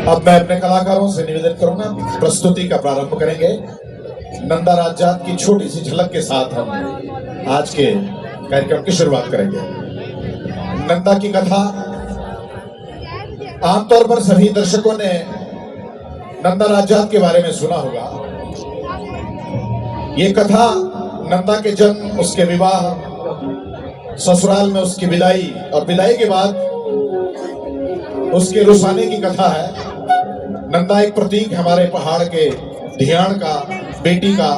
अब मैं अपने कलाकारों से निवेदन करूंगा, प्रस्तुति का प्रारंभ करेंगे। नंदा राजजात की छोटी सी झलक के साथ हम आज के कार्यक्रम की शुरुआत करेंगे। नंदा की कथा, आमतौर पर सभी दर्शकों ने नंदा राजजात के बारे में सुना होगा। ये कथा नंदा के जन्म, उसके विवाह, ससुराल में उसकी विदाई और विदाई के बाद उसके रुसाने की कथा है। नंदा एक प्रतीक है हमारे पहाड़ के धियान का, बेटी का,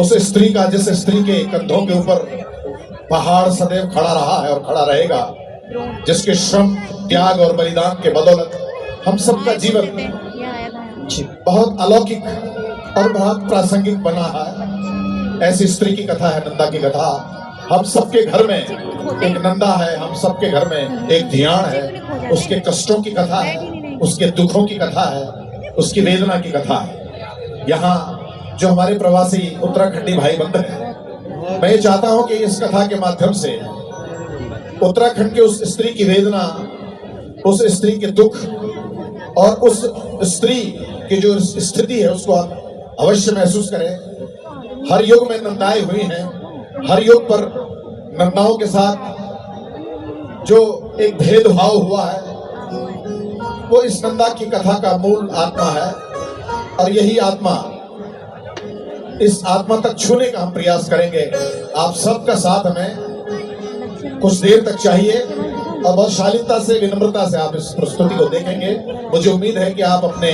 उस स्त्री का जिस स्त्री के कंधों के ऊपर पहाड़ सदैव खड़ा रहा है और खड़ा रहेगा, जिसके श्रम, त्याग और बलिदान के बदौलत हम सबका जीवन बहुत अलौकिक और बहुत प्रासंगिक बना है। ऐसी स्त्री की कथा है नंदा की कथा। हम सबके घर में एक नंदा है, हम सबके घर में एक धियान है। उसके कष्टों की कथा है, उसके दुखों की कथा है, उसकी वेदना की कथा है। यहाँ जो हमारे प्रवासी उत्तराखंडी भाई बंधु हैं, मैं चाहता हूं कि इस कथा के माध्यम से उत्तराखंड के उस स्त्री की वेदना, उस स्त्री के दुख और उस स्त्री की जो स्थिति है उसको आप अवश्य महसूस करें। हर युग में नंदाएं हुई हैं, हर युग पर नंदाओं के साथ जो एक भेदभाव हुआ है वो इस नंदा की कथा का मूल आत्मा है। और यही आत्मा, इस आत्मा तक छूने का हम प्रयास करेंगे। आप सबका साथ हमें कुछ देर तक चाहिए और बहुत शालीनता से, विनम्रता से आप इस प्रस्तुति को देखेंगे। मुझे उम्मीद है कि आप अपने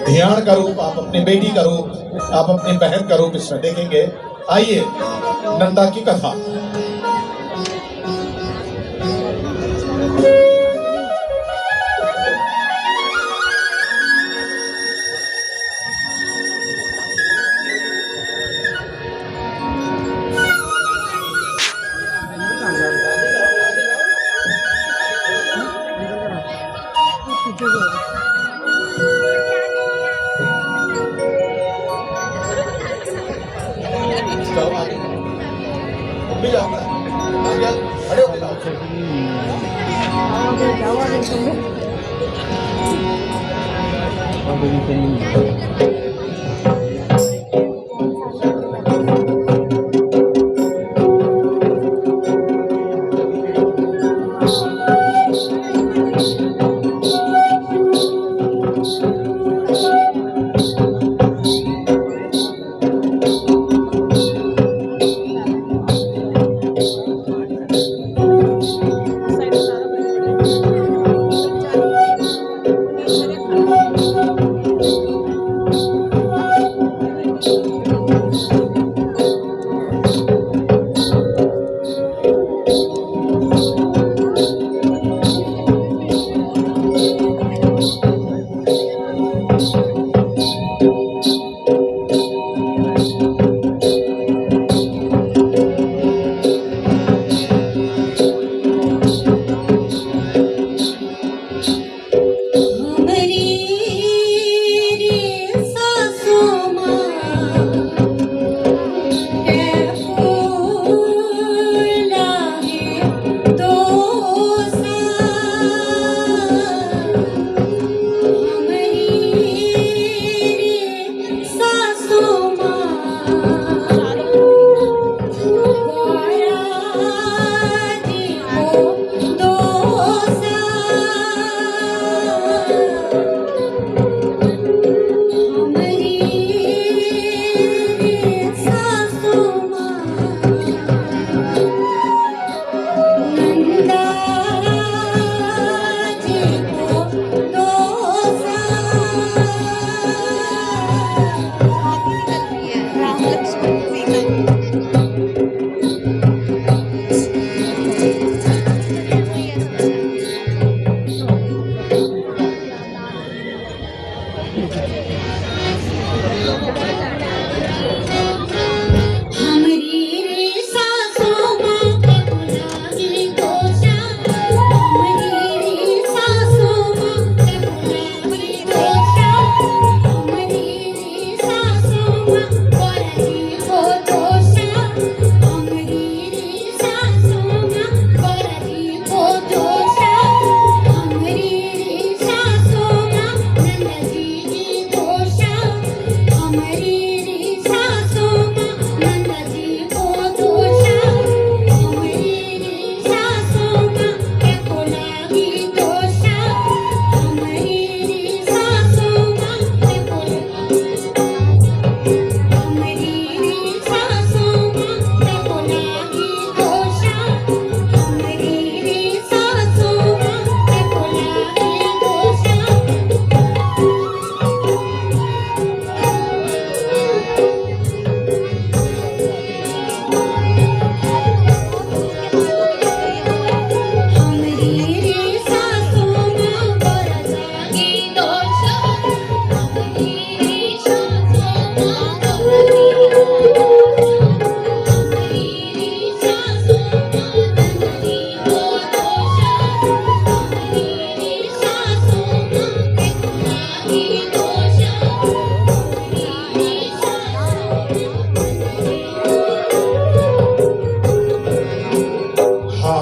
धियान का रूप, आप अपनी बेटी का रूप, आप अपनी बहन का रूप इसमें देखेंगे। आइए नंदा की कथा।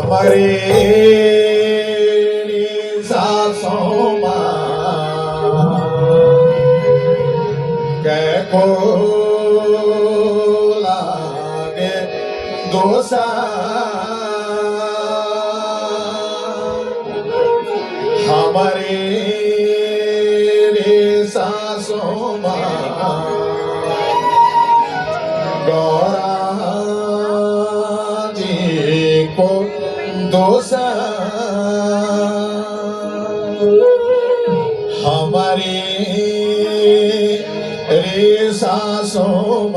हमारे सासों को लागे दोसा हमारे सासों गौरा जी को दोसा हमारे सासों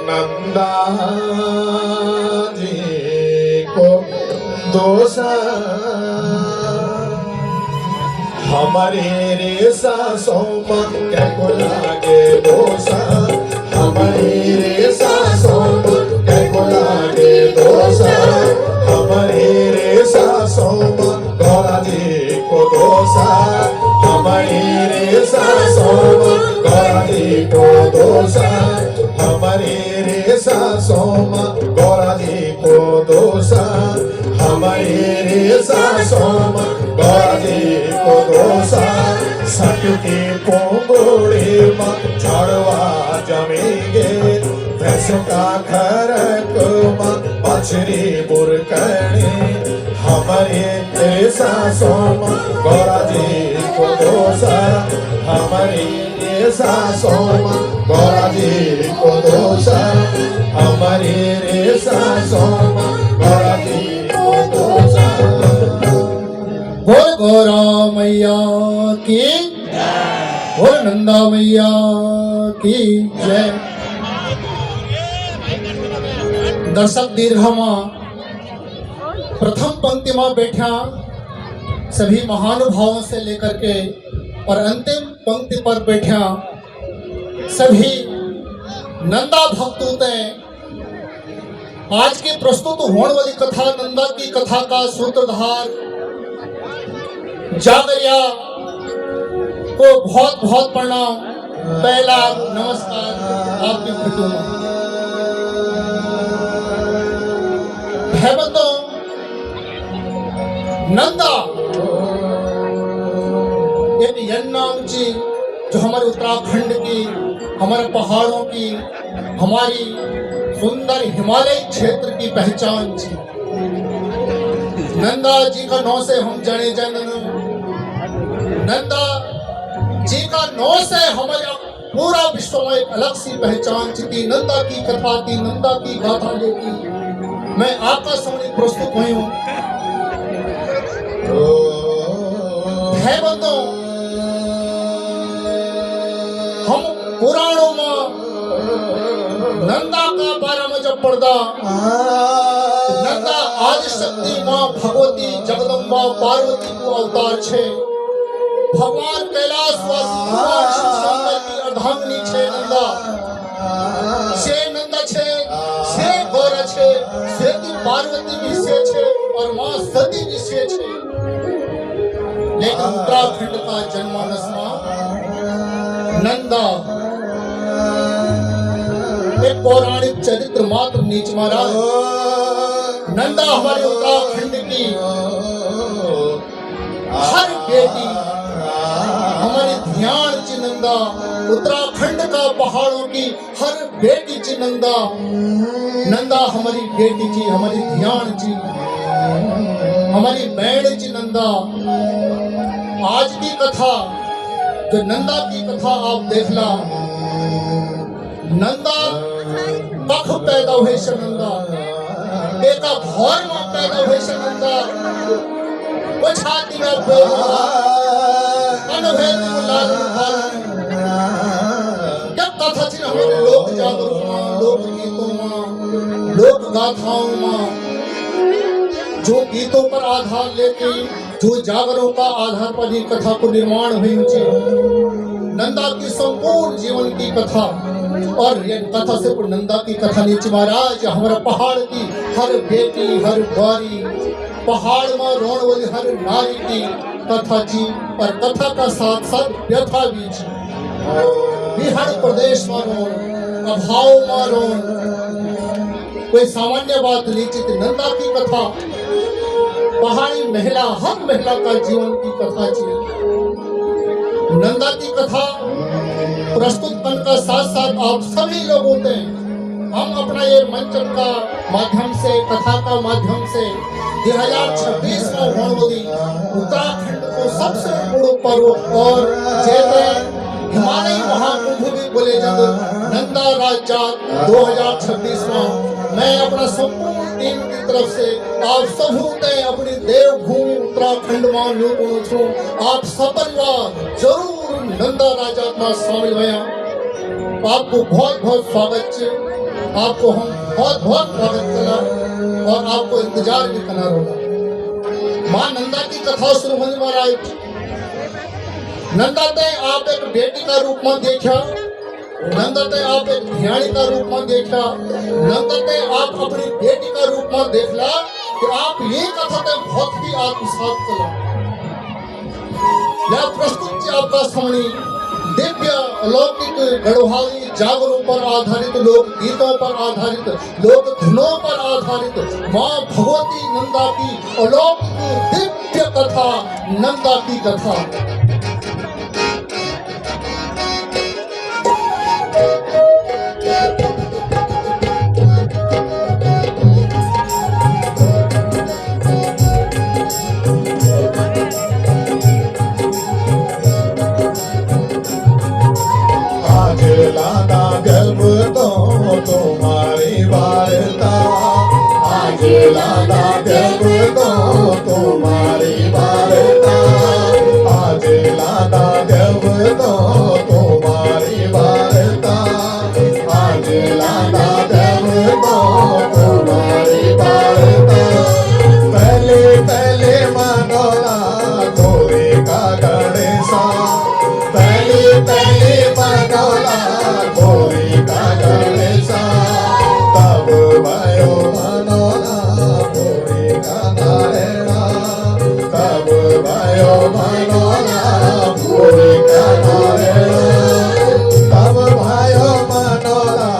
नंदा जी को दोसा हमारे रे सासों क्या को लागे दोसा हमारे रे सासों क्या को लागे दोसा हमारे रे सासों गौरा जी को दोसा हमारे रे सासों गौरा जी को दोसा हमारे रे सासों गौरा जी को दोसा हमारे रे सासों गौरा जी को दोसा सटके पोंगोड़े में झाड़वा जमेंगे भैंस का खरक में मछली बुरकने हमारे रे सासों गौरा जी को दोसा हमारे रे सासों गौरा जी को दोसा हमारे रे सासों गौरा जी को दोसा। बोल गौरा मैया की बोल नंदा मैया की जय। दर्शक दीर्घમાં प्रथम पंक्ति में बैठा सभी महानुभावों से लेकर के और अंतिम पंक्ति पर बैठा सभी नंदा भक्तों आज की प्रस्तुत होने वाली कथा नंदा की कथा का सूत्रधार जागरिया को बहुत बहुत प्रणाम। पहला नमस्कार आपकी खटू भाइबंधों नंदा एक यन्नाम जी जो हमारे उत्तराखंड की हमारे पहाड़ों की हमारी सुंदर हिमालय क्षेत्र की पहचान थी। नंदा जी का नाम से हम जाने जाने नंदा जी का नाम से हमारे पूरा विश्व में एक अलग सी पहचान थी। नंदा की कथा थी नंदा की गाथा लेकी मैं आपका सामने प्रस्तुत हुई हूँ। भाइबंधों हम पुराणों में नंदा का बारे में जब पढ़ता नंदा आदिशक्ति माँ भगवती जगदम्बा पार्वती को अवतार छे। भगवान कैलाशवासी भगवान शिव शंकर की अर्धांगिनी छे नंदा से नंदा छे से गौरा छे से की पार्वती भी से छे और माँ सती भी से छे। लेकिन उत्तराखंड का जनमानस नंदा एक पौराणिक चरित्र मात्र नीच मारा। नंदा हमारे उत्तराखंड की हर बेटी हमारी ध्यान ची नंदा उत्तराखंड का पहाड़ों की हर बेटी ची नंदा नंदा हमारी बेटी ची हमारी ध्यान ची हमारी बहन ची नंदा। आज की कथा जो नंदा की कथा आप देखला नंदा कख पैदा हुए से नंदा एका घर में पैदा हुए से नंदा वो छाती में बोला अनभेद को लाल जब कथा थी हमारे लोक जागरूक लोक गीतों में लोक गाथाओं में जो गीतों पर आधार लेके जो जागरों का आधार पर ही कथा को निर्माण हुई थी। नंदा की संपूर्ण जीवन की कथा और ये कथा से नंदा की कथा नीचे महाराज हमारा पहाड़ की हर बेटी हर बारी पहाड़ में रोण वाली हर नारी की कथा जी पर कथा का साथ साथ व्यथा भी जी हर प्रदेश में रोण अभाव में रोण कोई सामान्य बात निश्चित नंदा की कथा पहाड़ी महिला हर महिला का जीवन की कथा चाहिए। नंदा की कथा प्रस्तुत करने का साथ साथ आप सभी लोग होते हैं। हम अपना ये मंचन का माध्यम से कथा का माध्यम से 2026 में होने उत्तराखंड को सबसे बड़ो पर्व और जैसे हिमालयी महाकुंभ भी बोले जब नंदा राज्य 2026 में मैं अपना संपूर्ण टीम की तरफ से आप सब अपनी देवभूमि उत्तराखंड में लोगों छो आप सपरिवार जरूर नंदा राज्य में शामिल हुआ। आपको बहुत बहुत स्वागत है। आपको हम बहुत बहुत स्वागत करना और आपको इंतजार भी करना होगा। माँ नंदा की कथा शुरू होने वाला है। नंदा ते आप एक बेटी का रूप में देखा, नंदा ते आप एक ध्यानी का रूप में देखा, नंदा ते आप अपनी बेटी का रूप में देखला कि आप ये कथा ते बहुत ही आत्मसात करा। यह प्रस्तुत आपका सामने दिव्य अलौकिक गढ़वाली जागरों पर आधारित लोक गीतों पर आधारित लोक धुनों पर आधारित माँ भगवती नंदा की अलौकिक दिव्य कथा नंदा की कथा। लाना जब तो तुम्हारी वार्ता, आज लाना जब तो तुम्हारी वार्ता, आज लाना जब तो तुम्हारी वार्ता, आज लाना जब तो तुम्हारी वार्ता। पहले पहले मनोरा गोरी का गणेशा, पहले पहले मनोरा गोरी का गणेशा, तब भयो मनोरा गोरी का नारायणा, तब भयो मनोरा गोरी का नारायणा, तब भयो मनोरा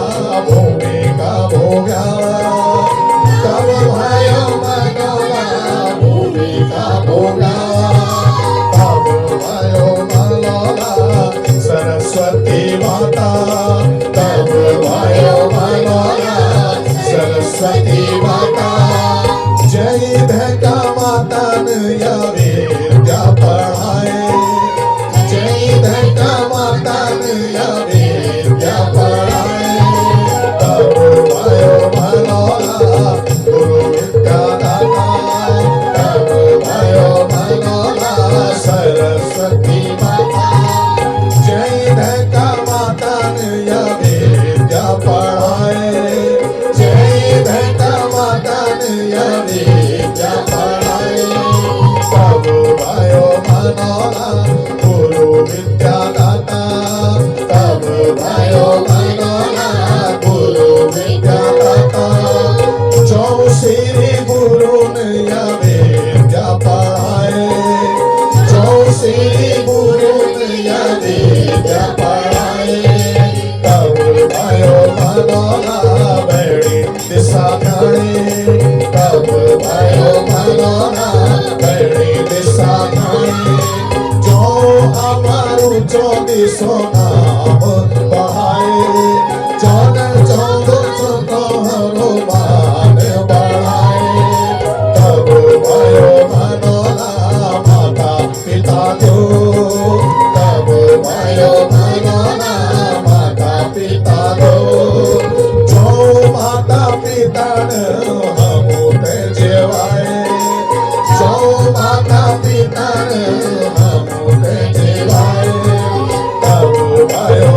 भूमि का भोगा, तब भयो मनोरा भूमि का भोगा, तब भयो मनोरा सरस्वती माता, तब भयो मनोरा सरस्वती माता। जय धका माता या विद्या पढ़ाए, जय धका माता या विद्या पढ़ाए, तब भयो मनोरा गुरु विद्या दाता, तब भयो मनोरा सरस्वती माता। जय धका माता या विद्या पढ़ाए, जय धका माता या विद्या पढ़ाए, तब भयो मनोरा गुरु विद्या दाता, तब भयो मनोरा गुरु विद्या दाता। जो श्री गुरु या विद्या पढ़ाए, जो श्री गुरु या विद्या पढ़ाए, तब भयो मनोरा बड़ी दिशा जाने, तब भयो मनोरा बड़ी दिशा जाने। जो हमारू चौबीसों नाम बढ़ाए, चौदह तोहरो मान बढ़ाए, तब भयो मनोरा माता पिता दो, तब भयो मनोरा माता पिता दो। जो माता पिता हम ते जेवाए, जो माता पिता हम ते जेवाए, तब भयो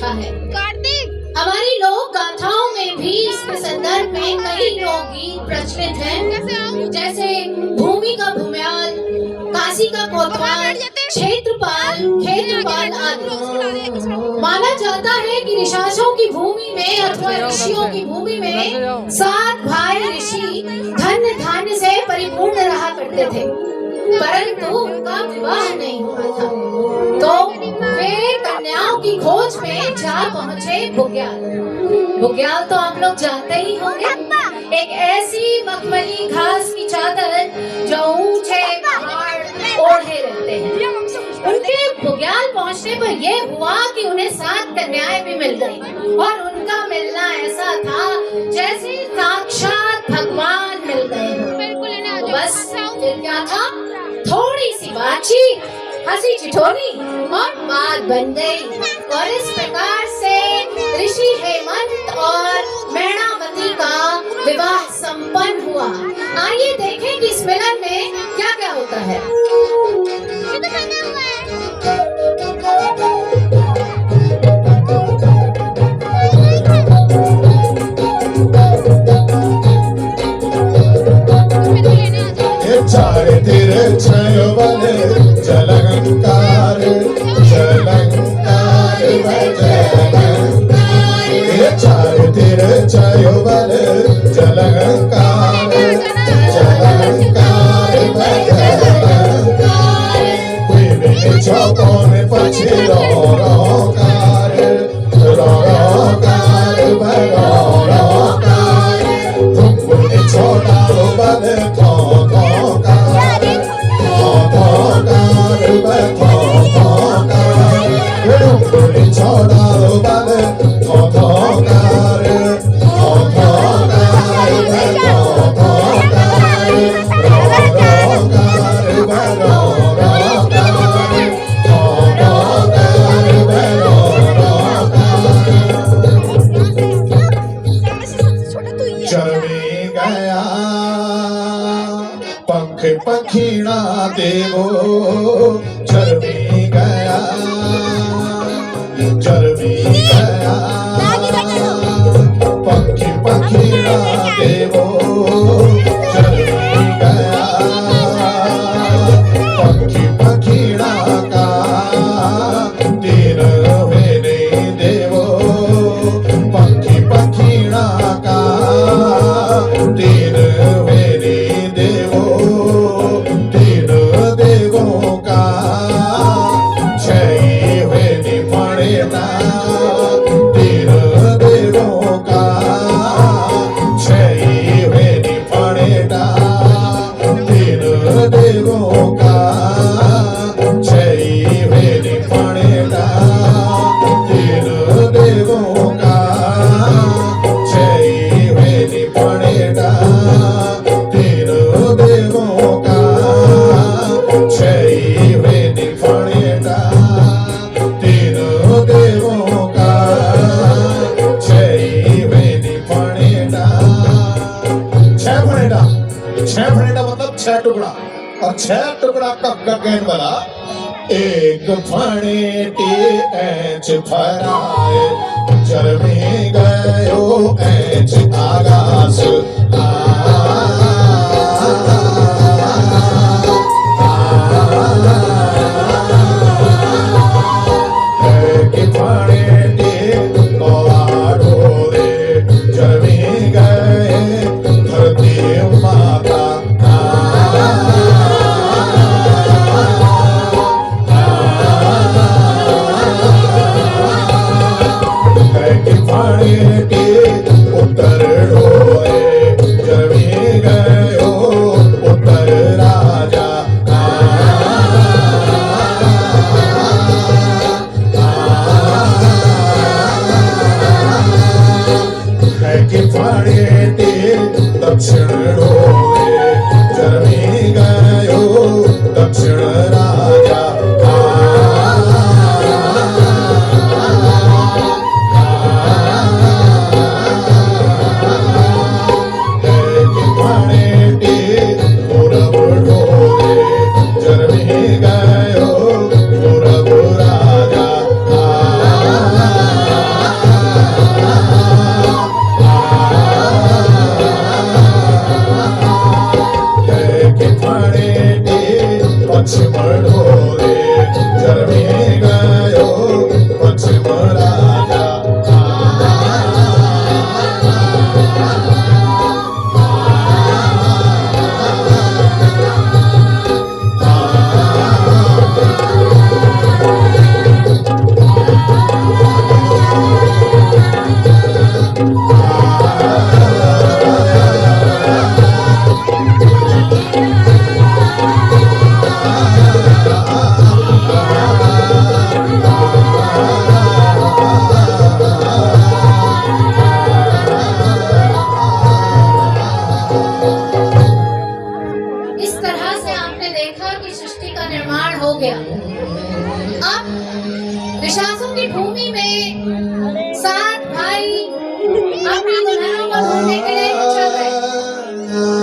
कथा है। हमारी लोक गाथाओं में भी इसके संदर्भ में कई लोकगीत प्रचलित हैं, जैसे भूमि का भूम्याल, काशी का कोतवाल, क्षेत्रपाल आदि। माना जाता है कि ऋषासों की भूमि में अथवा ऋषियों की भूमि में 7 भाई ऋषि धन धान्य से परिपूर्ण रहा करते थे, परंतु उनका विवाह नहीं हुआ था। तो वे कन्याओं की खोज में जा पहुंचे बुग्याल। बुग्याल तो आप लोग जानते ही होंगे, एक ऐसी मखमली घास की चादर जो ऊंचे पहाड़ ओढ़े रहते हैं। उनके बुग्याल पहुंचने पर यह हुआ कि उन्हें 7 कन्याएं भी मिल गई और उनका मिलना ऐसा था जैसे साक्षात भगवान मिल गए हो। तो बस फिर क्या था, थोड़ी सी बातचीत, हंसी चिठोनी और बात बन गई और इस प्रकार से ऋषि हेमंत और मैणावती का विवाह संपन्न हुआ। आइए देखें कि इस मिलन में क्या क्या होता है। चार तिर छय बल जलंकार जलंकार जलंकार, चार तिर छय बल जलंकार जलंकार जलंकार, कोई चौकों में पछे रोकार रोकार रोकार, तुम छोटा बल पखीणा देवो चरमी गया पक्षी पखीणा देवो चरमी गया, पक्षी पखीणा का तीन वेने देवो, पक्षी पखीणा का तीन वेने देवो, तीन देवों का छह वेने पड़ेगा, तीन देवों का छह वेने पड़ेगा, तीन देवों का छह वेने पड़ेगा, तीन देवों का छह वेने पड़ेगा, तीन देवों का छह वेने पड़ेगा, तीन देवों का छह वेने पड़ेगा। छह फणेगा मतलब 6 टुकड़ा, और 6 टुकड़ा कब का कहने वाला, एक फणेटी ऐच फराए जरमी गयो ऐच आगास उत्तर ढोए देखा कि सृष्टि का निर्माण हो गया। अब पिशाचों की भूमि में 7 भाई अपनी दुल्हनों को ढूंढने के लिए चल गए।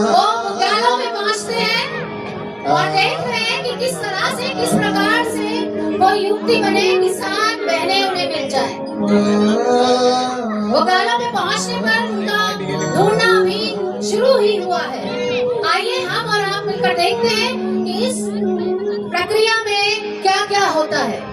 वो मुक्तालों में पहुंचते हैं और देख रहे हैं कि किस तरह से, किस प्रकार से वो युक्ति बने कि 7 बहनें उन्हें मिल जाए। मुक्तालों में पहुंचने पर उनका ढूंढना अभी शुरू ही हुआ है। आइए हम और आप मिलकर देखते हैं कि इस प्रक्रिया में क्या क्या होता है।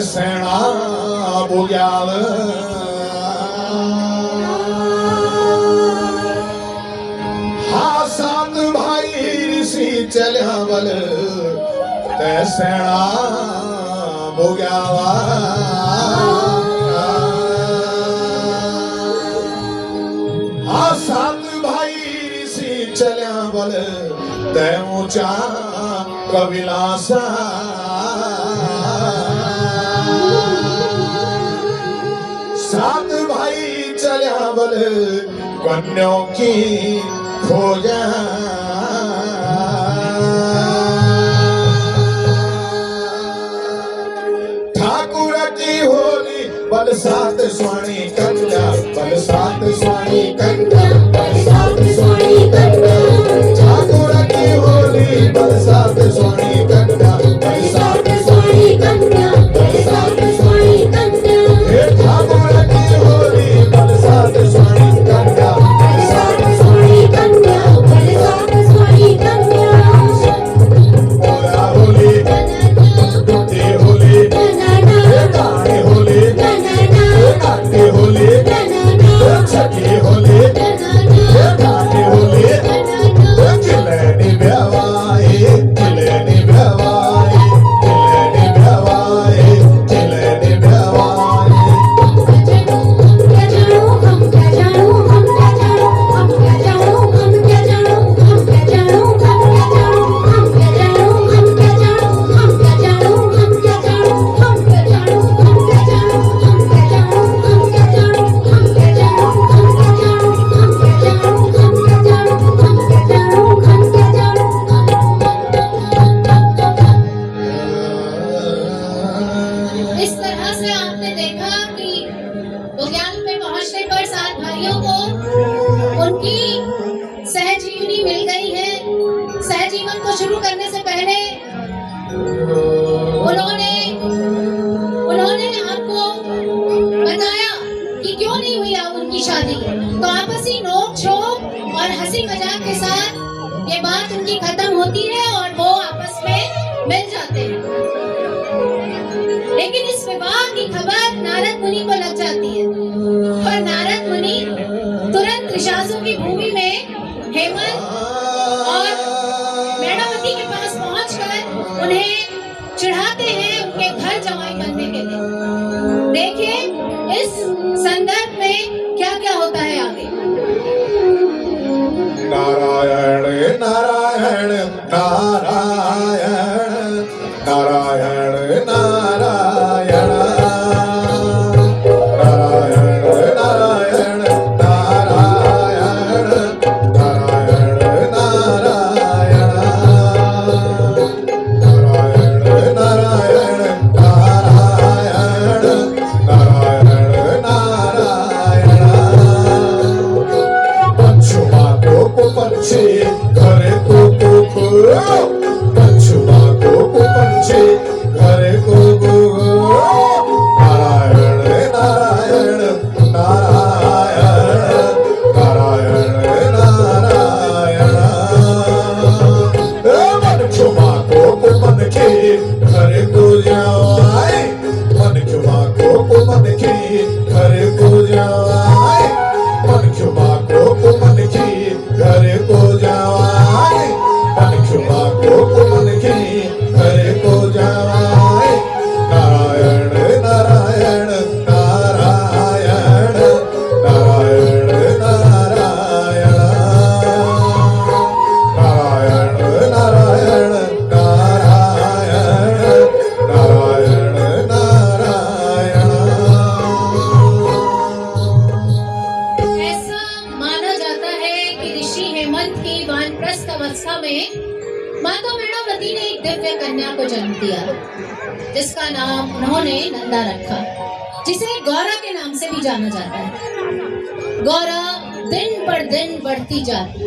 सेना बुग्याल हाँ 7 भाई ऋषि चलिया बल ते सेना बुग्यावा हाँ 7 भाई ऋषि चलिया बल ते ऊंचा कविलासा 7 भाई चलिया बल कन्याओं की खोजा ठाकुर की होली बल 7 स्वाणी कन्या बल 7 स्वाणी कन्या बल 7 स्वाणी कन्या ठाकुर की होली बल 7 स्वाणी कन्या बल 7 स्वाणी कन्या बल 7 स्वाणी कन्या हे ठाकुर की होली बल 7 स्वाणी कन्या बल 7 स्वाणी कन्या बल 7 स्वाणी कन्या बोला होली डूबती होली गाने होली गाते होली छठी होली गाने होली खिलनी बेवाई खिलनी बेवाई खिलनी बेवाई खिलनी बेवाई इस तरह से आपने देखा कि बुग्याल में पहुंचने पर 7 भाइयों को उनकी सहजीवनी मिल गई है। सहजीवन को शुरू करने से पहले उन्होंने आपको बताया कि क्यों नहीं हुई अब उनकी शादी। तो आपसी नोक झोंक और हंसी मजाक के साथ ये बात उनकी खत्म होती है और वो आपस में मिल जाते हैं। लेकिन इस विवाह की खबर नारद मुनि को लग जाती है और नारद मुनि तुरंत ऋषासुर की भूमि में हेमंत और मेढ़ावती के पास पहुंचकर उन्हें चिढ़ाते हैं उनके घर जमाई बनने के लिए। देखिए इस संदर्भ में क्या क्या होता है आगे। नारायण नारायण नारायण नारायण नारायण नारायण नारायण नारायण नारायण नारायण नारायण नारायण नारायण नारायण पंचुमा को पंछी घरे को पंचुमा को पंछी घरे को नारायण नारायण नारायण नारायण नारायण मन चुमा को मन के घरे को जाए मन चुमा को मन के घरे को जाए मन चुमा को मन के घरे को जाए मन चुमा को मन के घरे को जाए कन्या को जन्म दिया, जिसका नाम उन्होंने नंदा रखा, जिसे गौरा के नाम से भी जाना जाता है। गौरा दिन पर दिन बढ़ती जाती।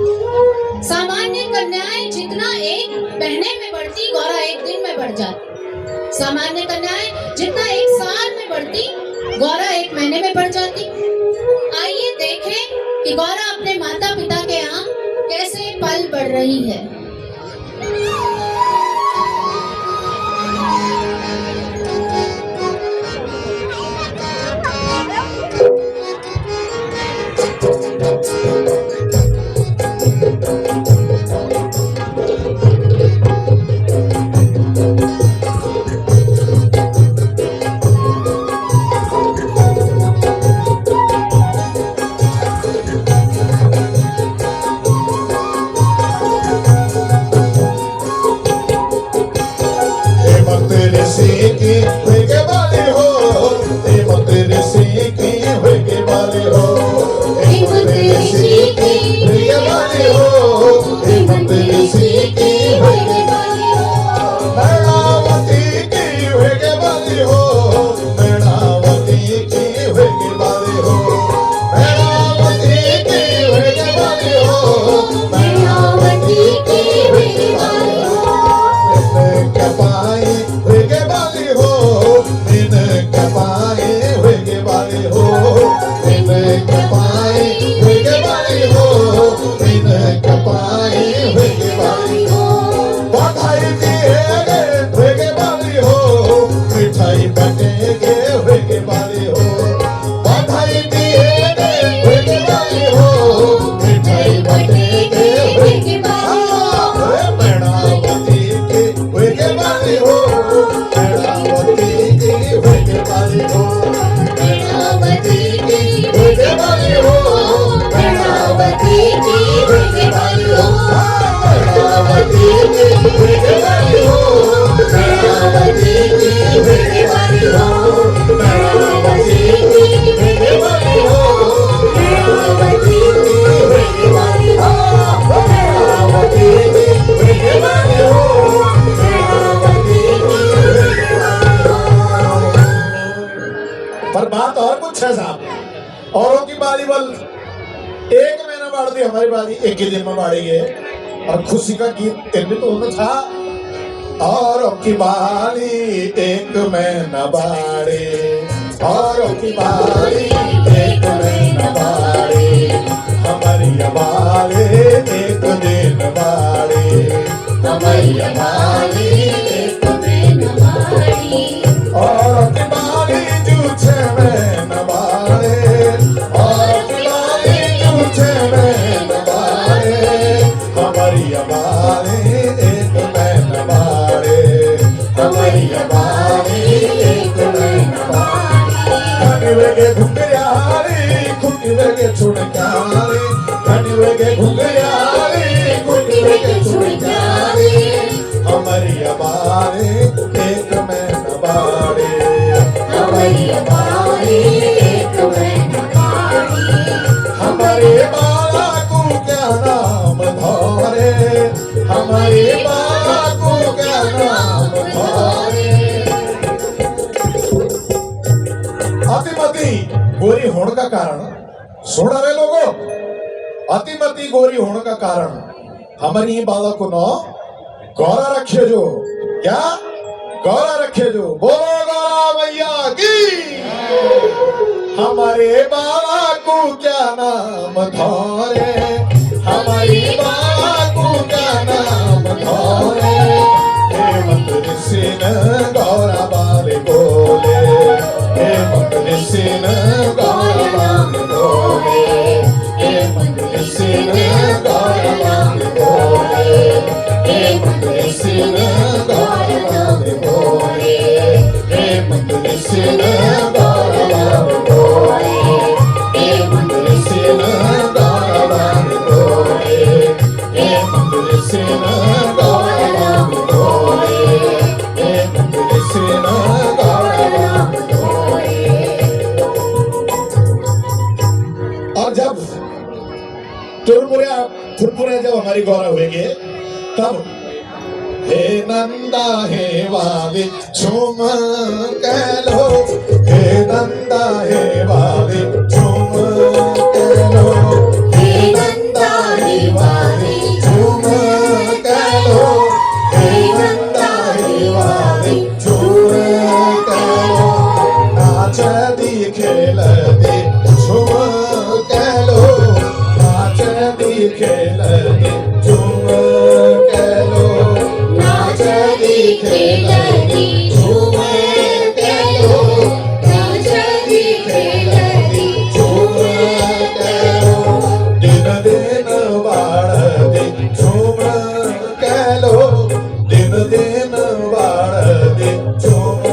सामान्य कन्याएं जितना एक महीने में बढ़ती, गौरा एक दिन में बढ़ जाती। सामान्य कन्याएं जितना एक साल में बढ़ती, गौरा एक महीने में बढ़ जाती। आइए देखें कि गौरा अपने माता पिता के यहाँ कैसे पल बढ़ रही है। पर बात और कुछ है साहब। औरों की बारी बल एक महीना बाढ़ दी, हमारी बारी एक ही दिन में बाढ़ी है। और खुशी का गीत इनमें तो होना था। औरों की बारी एक महीना बाढ़े, औरों की बारी एक महीना बाढ़े, हमारी बारी एक दिन बाढ़े, हमारी बारी एक दिन बाढ़े। औरों की बारी जूझे में न बाढ़े, औरों की बारी जूझे में न बाढ़े, हमारी बारी एक में न बाढ़े, हमारी बारी एक में न बाढ़े। कनिवेगे घुंघरारी खुटिवेगे छुड़कारी, कनिवेगे घुंघरारी खुटिवेगे छुड़कारी, हमारी बारी एक में न बाढ़े, हमारी बारी एक में न बाढ़े। हमारे बाला को क्या नाम धोरे, हमारे बाला को क्या नाम धोरे। अतिमति गोरी होने का कारण सुन रहे लोगों, अतिमति गोरी होने का कारण हमारी बाला को नो गौरा रखे जो, क्या गौरा रखे जो। बोलो गौरा मैया की। हमारे बाला को क्या नाम धोरे, हमारी बाला को क्या नाम धोरे। हेमंत ऋषि न गौरा बाले बोले, हेमंत ऋषि न गौरा बाले बोले, हेमंत ऋषि न गौरा बाले बोले, हेमंत ऋषि न गौरा बाले बोले, हेमंत ऋषि न गौरा बाले बोले, हेमंत ऋषि न गौरा बाले बोले, हेमंत ऋषि न गौरा बाले बोले, हेमंत ऋषि न गौरा बाले बोले। वावे झूम कह लो, हे नंदा हे वावे झूम कह लो, हे नंदा हे वावे झूम कह लो, हे नंदा हे वावे झूम कह लो, नाच दी खेल दे झूम कह लो, नाच दी खेल दे झूम कह लो, नाच दी खेल दी झूम कह लो, नाच दी खेल दी झूम कह लो, दिन दिन बाड़ दे झूम कह लो, दिन दिन बाड़ दे झूम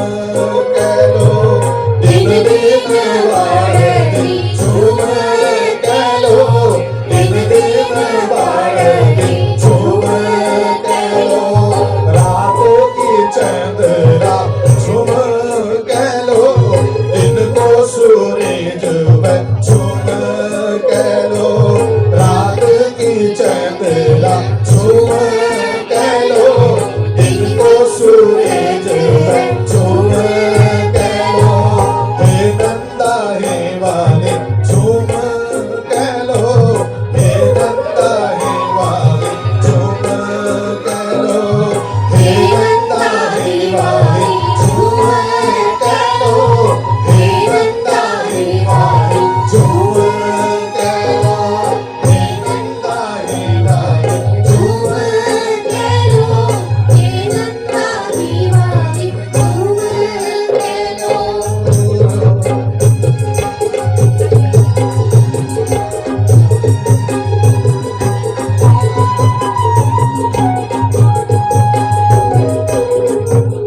कह लो, दिन दिन बाड़ दे झूम कह लो, दिन दिन बाड़ दे झूम कह लो, रातों की चंद्रा झूम कह लो, दिन को सूरज में झूम कह लो, रात की चंद्रा झूम कह लो, दिन को सूरज में झूम कह लो, हे नंदा हे वाले झूम कह लो, हे नंदा हे वाले झूम कह लो, हे नंदा हे वाले झूम कह लो, हे नंदा हे वाले झूम कह लो, हे नंदा हे वाले झूम कह लो, हे नंदा हे वाले झूम कह लो।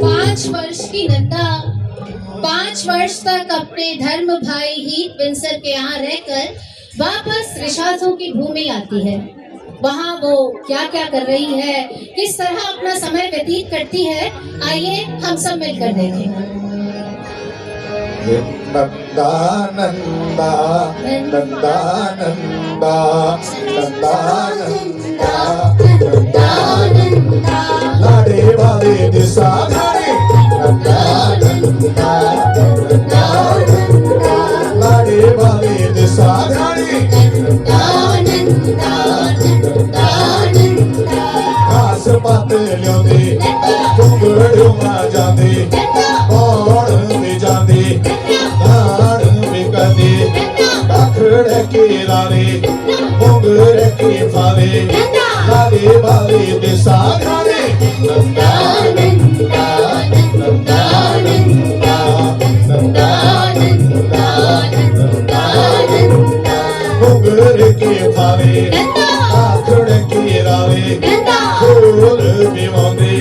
पांच वर्ष की नंदा 5 वर्ष तक अपने धर्म भाई हीत विंसर के यहाँ रहकर वापस ऋषासों की भूमि आती है। वहाँ वो क्या क्या कर रही है, किस तरह अपना समय व्यतीत करती है, आइए हम सब मिलकर देखें। नंदा नंदा नंदा नंदा नंदा नंदा नंदा लाडे वाले दिशा धारे नंदा नंदा नंदा नंदा लाडे वाले दिशा धारे नंदा नंदा नंदा नंदा घास पात लियोंदे घुंगड़ियों में जांदे पौड़ में जांदे धाड़ में कदे काखड़ के लारे मुंगर के फाले लाले वाले दिशा धारे नंदा नंदा नंदा नंदा नंदा नंदा नंदा नंदा मुंगर के फाले काखड़ के लारे फूल बिवांदे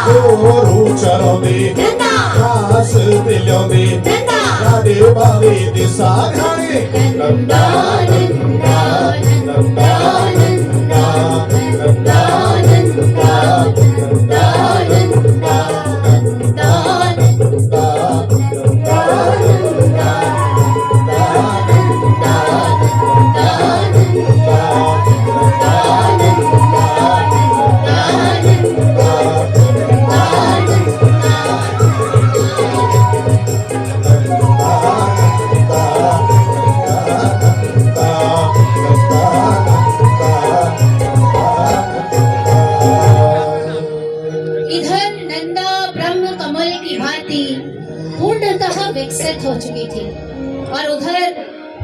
गोरू चरांदे घास पिलांदे लाडे वाले दिशा धारे नंदा नंदा नंदा नंदा नंदा नंदा नंदा नंदा नंदा नंदा नंदा नंदा इधर नंदा ब्रह्म कमल की भांति पूर्णतः विकसित हो चुकी थी और उधर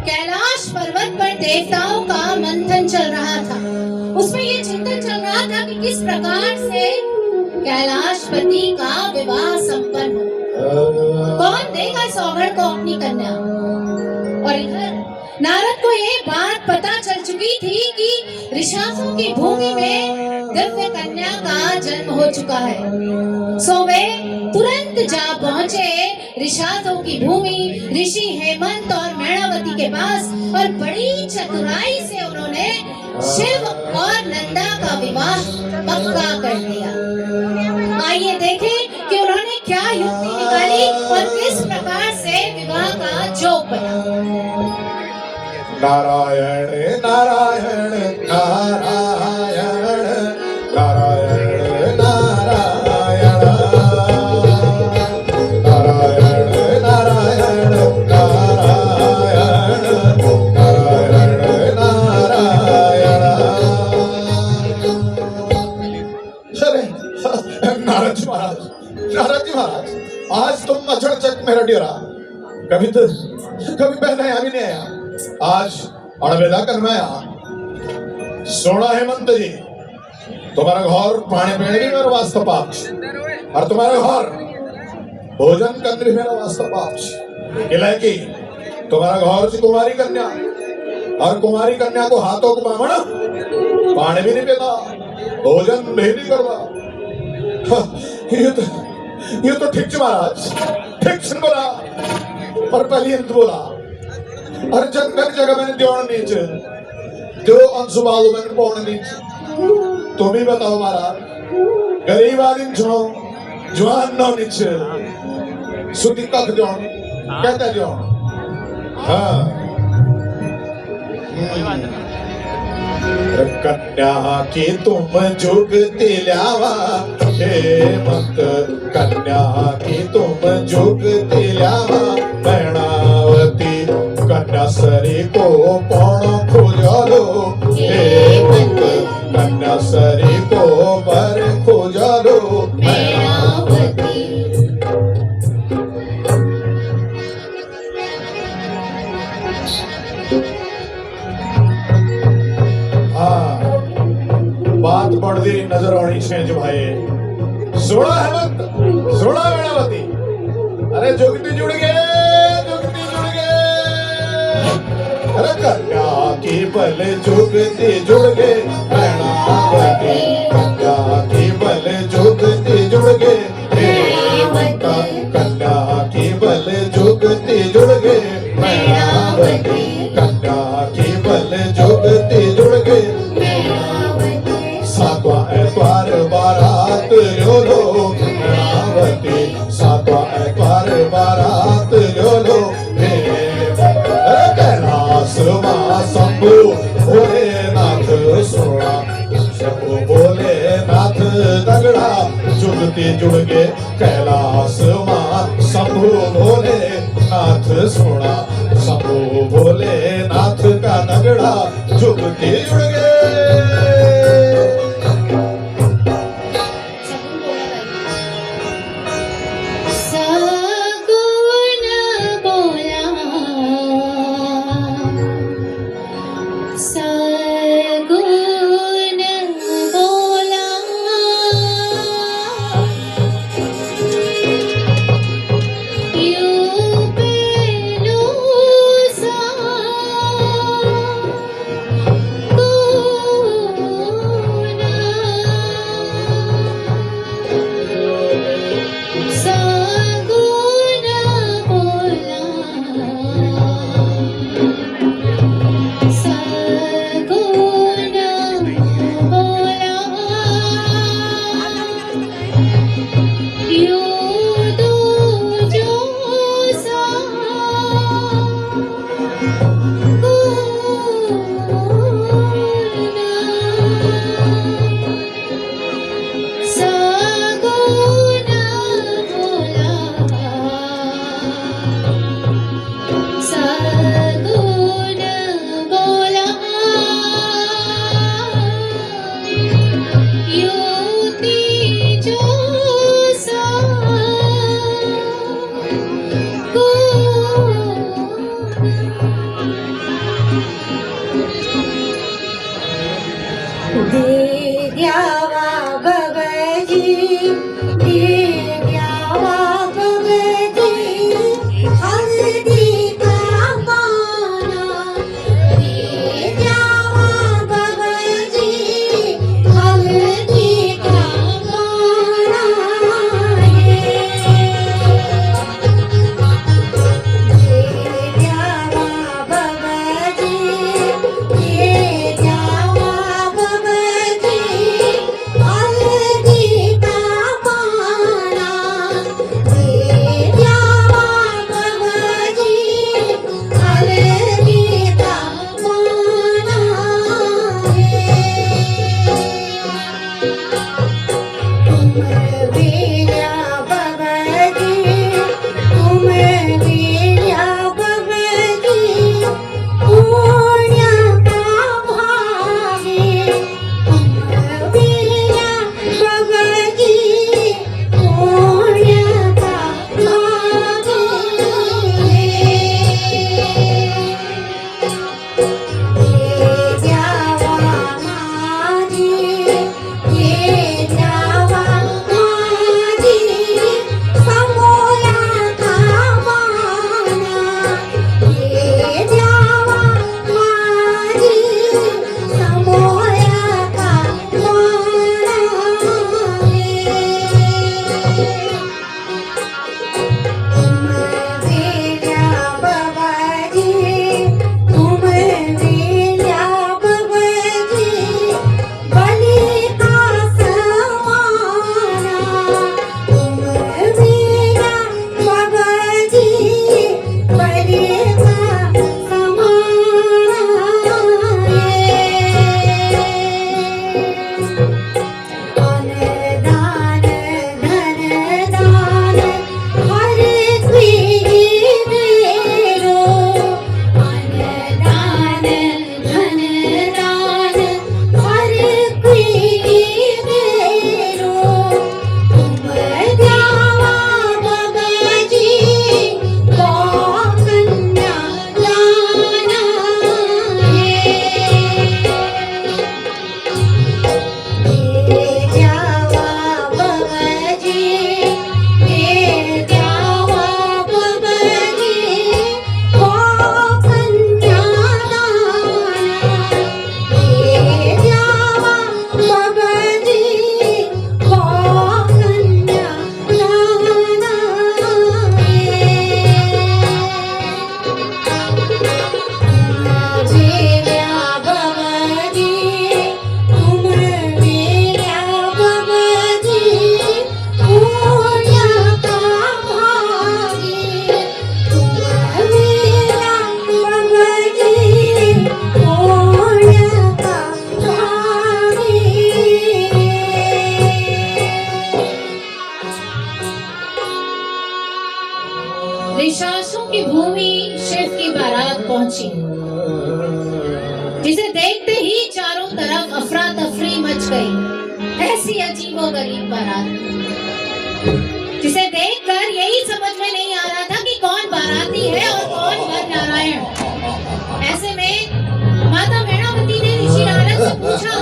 कैलाश पर्वत पर देवताओं का मंथन चल रहा था। उसमें ये चिंतन चल रहा था कि किस प्रकार से कैलाशपति का विवाह संपन्न हो, कौन देगा सौगड़ को अपनी कन्या। और इधर नारद को ये बात पता चल चुकी थी कि ऋषासों की भूमि में दिव्य कन्या का जन्म हो चुका है। सो वे तुरंत जा पहुंचे ऋषासों की भूमि ऋषि हेमंत और मैणावती के पास और बड़ी चतुराई से उन्होंने शिव और नंदा का विवाह पक्का कर दिया। आइए देखें कि उन्होंने क्या युक्ति निकाली और किस प्रकार से विवाह का जोग बना। नारायण नारायण नारायण नारायण नारायण जी महाराज, आज तुम अचड़चक मेरा डेरा कभी पहले आया भी नहीं आया, आज अड़वेला कर मैं आया। सोना हेमंत जी, तुम्हारा घर पानी पीने भी मेरा वास्ता पाप और तुम्हारे घर भोजन करने भी मेरा वास्ता पाप इलाकी। तुम्हारा घर से कुमारी कन्या और कुमारी कन्या को हाथों को बामण पानी भी नहीं पीता, भोजन भी नहीं करता। ये तो ठीक से महाराज, ठीक से बोला, पर पहले अंत बोला और जगह मैंने जोड़ नीचे जो अंशुबालू मैंने पौड़ नीचे। तुम ही बताओ महाराज, गरीब आदमी सुनो, जवान नो नीचे सुधी कख जोड़ कहता जोड़। हाँ कन्या की तुम जुगती ल्यावा, हेमंत कन्या की तुम जुगती ल्यावा। मैणावती कन्या सरी को पौड़ खोजलो, हेमंत कन्या सरी को बर खोजलो मैणावती। बात बढ़ती नजर आनी छेंज भाई। सोड़ा हेमंत, सोड़ा मैणावती, अरे जुगती जुड़ गए, जुगती जुड़ गए। अरे कन्या की बल जुगती जुड़ गए मैणावती, कन्या की बल जुगती जुड़ गए हेमंत, कन्या की बल जुगती जुड़ गए मैणावती, कन्या की बल जुगती जुड़ गए। सातवां एतवार बारात लो मैणावती, सातवां एतवार बारात लो। कैलाश मां शंभु भोलेनाथ सोना, शंभु भोलेनाथ तगड़ा जुगती जुड़ गए। कैलाश मां शंभु भोलेनाथ सोना, शंभु भोलेनाथ का तगड़ा जुगती जुड़ गए। निशासों की भूमि शिव की बारात पहुंची, जिसे देखते ही चारों तरफ अफरा तफरी मच गई। ऐसी अजीबोगरीब बारात जिसे देखकर यही समझ में नहीं आ रहा था कि कौन बाराती है और कौन वर नारायण। ऐसे में माता मैणावती ने ऋषि नारद से पूछा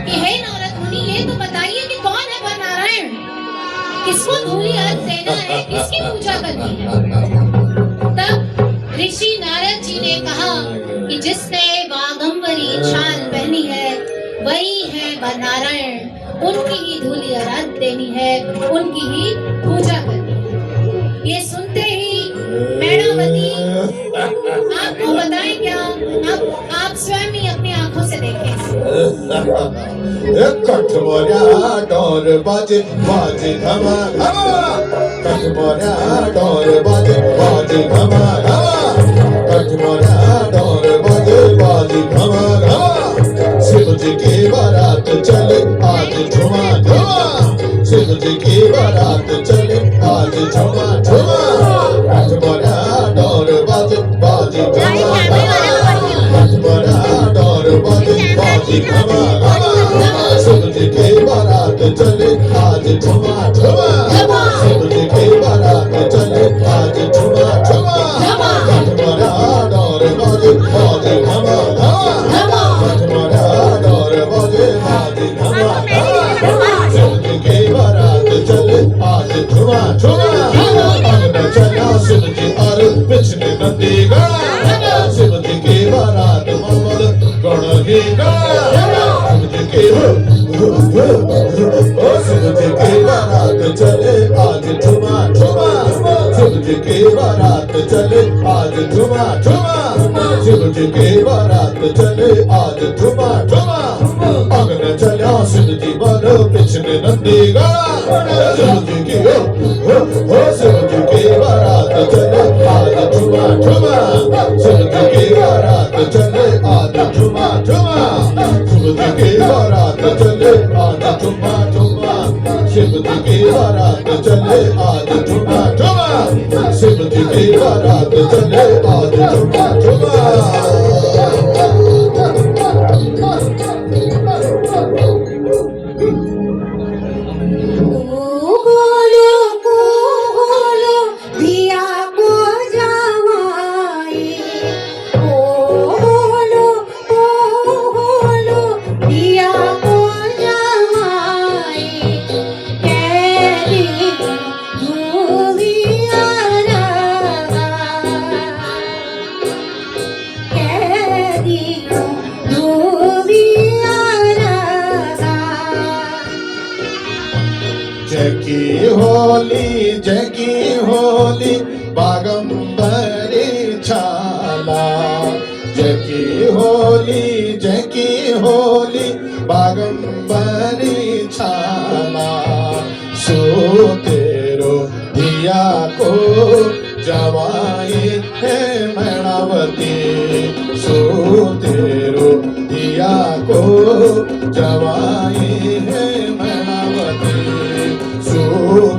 कि हे नारद मुनि, ये तो बताइए कि कौन है वर नारायण, किसको धूली अर्घ देना है, किसकी पूजा करनी है। तब ऋषि नारद जी ने कहा कि जिसने बागंबरी छाल पहनी है वही है वर नारायण, उनकी ही धूली अर्घ देनी है, उनकी ही पूजा करनी है। ये सुनते ही मैणावती आपको बताएं क्या, आप स्वयं ही अपनी आंखों से देखें। कठमोरा डोर बाजे बाजे धमा धमा, कठमोरा डोर बाजे बाजे धमा धमा, कठमोरा डोर बाजे बाजे धमा धमा। शिव जी की बारात चले आज झुमा झुमा, शिव जी की बारात चले आज झुमा झुमा। कठमोरा डोर बाजे बाजे धमा धमा, कठमोरा डोर बाजे बाजे धमा धमा। शिव जी की बारात चले आज झुमा झुमा, शिव जी की बारात चले आज झुमा झुमा। कठमोरा डोर बाजे बाजे धमा धमा, कठमोरा डोर बाजे बाजे धमा धमा। शिव जी की बारात चले आज झुमा झुमा। अंगना चला शिव जी और पिछले नंदी गणा, शिव जी की बारात मंगल गण ही गणा। शिव जी की बारात चले आज झुमा झुमा, शिव जी की बारात चले आज झुमा झुमा, शिव जी की बारात चले आज झुमा झुमा। अंगन चला शिव जी बर पिछले नंदी गणा, शिव जी की शिव जी की बारात चले आज झुमा झुमा, शिव जी की बारात चले आज झुमा झुमा। शिव जी की बारात चले आज झुमा झुमा, शिव जी की बारात चले आज झुमा झुमा, शिव जी की बारात चले आज झुमा झुमा। जगी होली बागंबरी छाला, जगी होली बागंबरी छाला। सो तेरो दिया को जवाई है मैणावती, सो तेरो दिया को जवाई है मैणावती, सो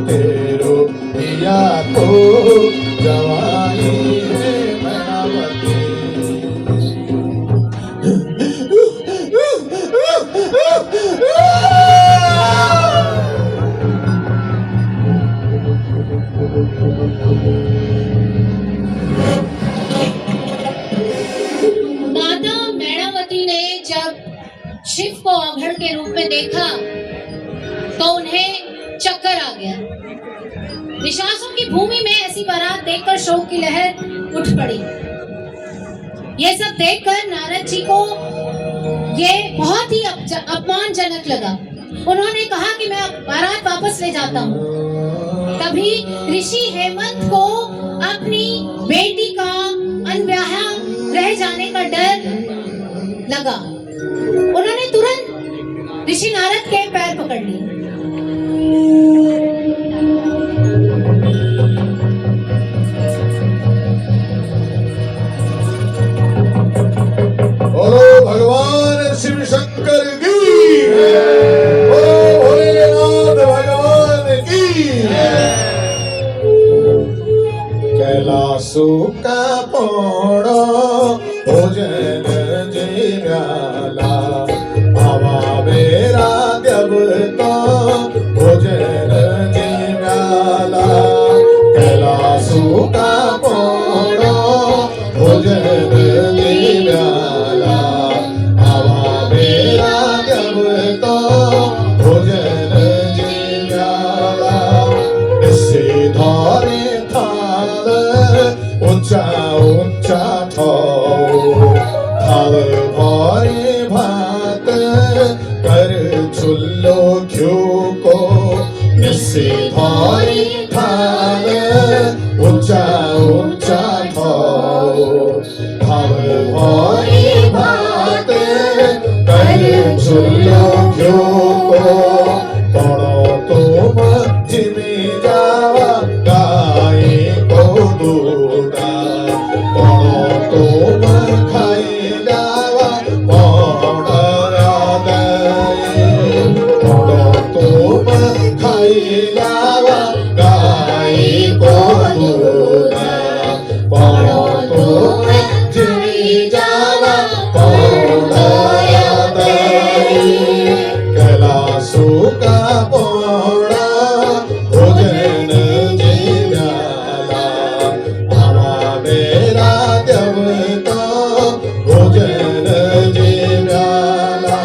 तेरो दिया को जवाई है मैणावती। माता मैणावती ने जब शिव को अघड़ के रूप में देखा तो उन्हें चक्कर आ गया। निशासों की भूमि में ऐसी बारात देखकर शोक की लहर उठ पड़ी। ये सब देखकर नारद जी को ये बहुत ही अपमानजनक लगा। उन्होंने कहा कि मैं बारात वापस ले जाता हूँ। तभी ऋषि हेमंत को अपनी बेटी का अनब्याहा रह जाने का डर लगा। उन्होंने तुरंत ऋषि नारद के पैर पकड़ लिए। बोलो भगवान शिव शंकर की, बोलो भोलेनाथ भगवान की। सुका पोळो भोजन जेव्याला आवा बेरा देवतो भोजन जेव्याला केला सुका पोळो भोजन जेव्याला आवा बेरा देवतो भोजन जेव्याला निस्से धरे थाल उच्चा उच्चा ठाव थाल भरे भात कर चुल्लो घ्यूको निस्से धरे थाल उच्चा उच्चा ठाव थाल भरे भात कर चुल्लो घ्यूको बड़ो तुम जिमी जावा गाय को दूधा बड़ो तुम खाई जावा बड़ा दे बड़ो तुम खाई जावा गाय को दूधा बड़ो तुम जिमी जावा बड़ा दे कला सुका पोळा भोजन जेव्याला आवा बेरा देवतो भोजन जेव्याला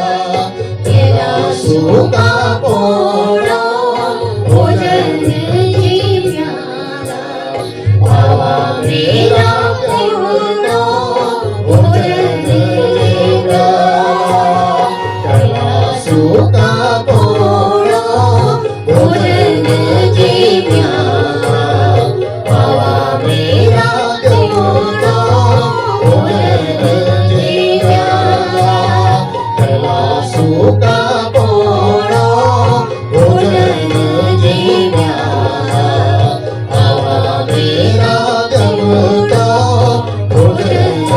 कला सुका पोळा भोजन जेव्याला आवा बेरा देवतो भोजन जेव्याला कला सुका पोळो भोजन जेव्याला आवा बेरा देवतो भोजन जेव्याला कला सुका पोळो भोजन जेव्याला आवा बेरा देवतो भोजन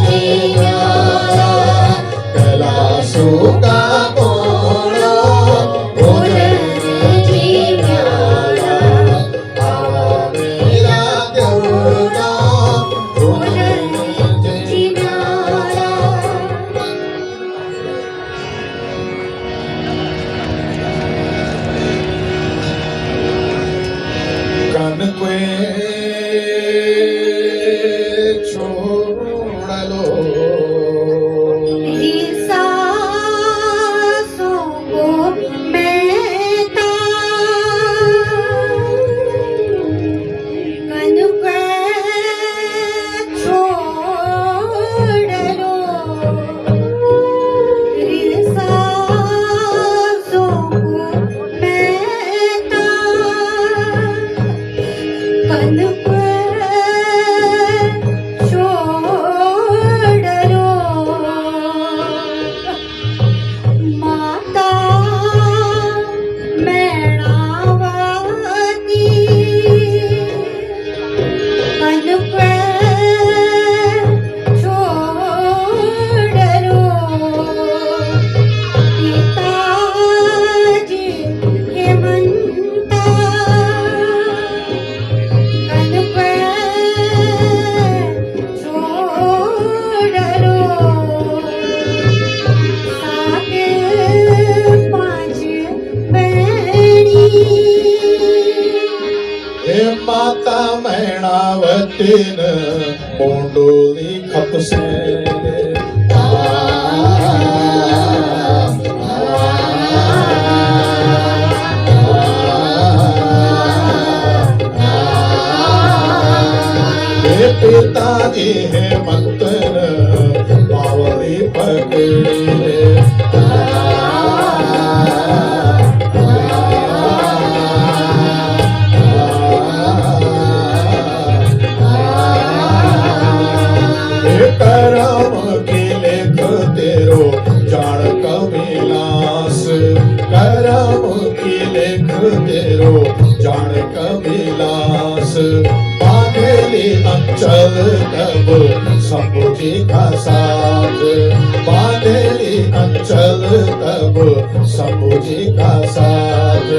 जेव्याला कला सुका पोळो भोजन जेव्याला आवा बेरा देवतो भोजन जेव्याला कनके छोड़लो सासों को मेहता कनके छोड़ लो सासों को मेहता कनके छोड़ लो माता मैणावती कनके छोड़ लो पिताजी हेमंता कनके छोड़ लो साके पांच बहनी हे माता मैणावतीन मोंडोली खपसे हे पिताजी हे मंत्र बावली पकड़ी करम की लेख तेरो जान कविलास करम की लेख तेरो जान कविलास बांधेली अंचल तब शंभु जी का साथ बांधेली अंचल तब शंभु जी का साथ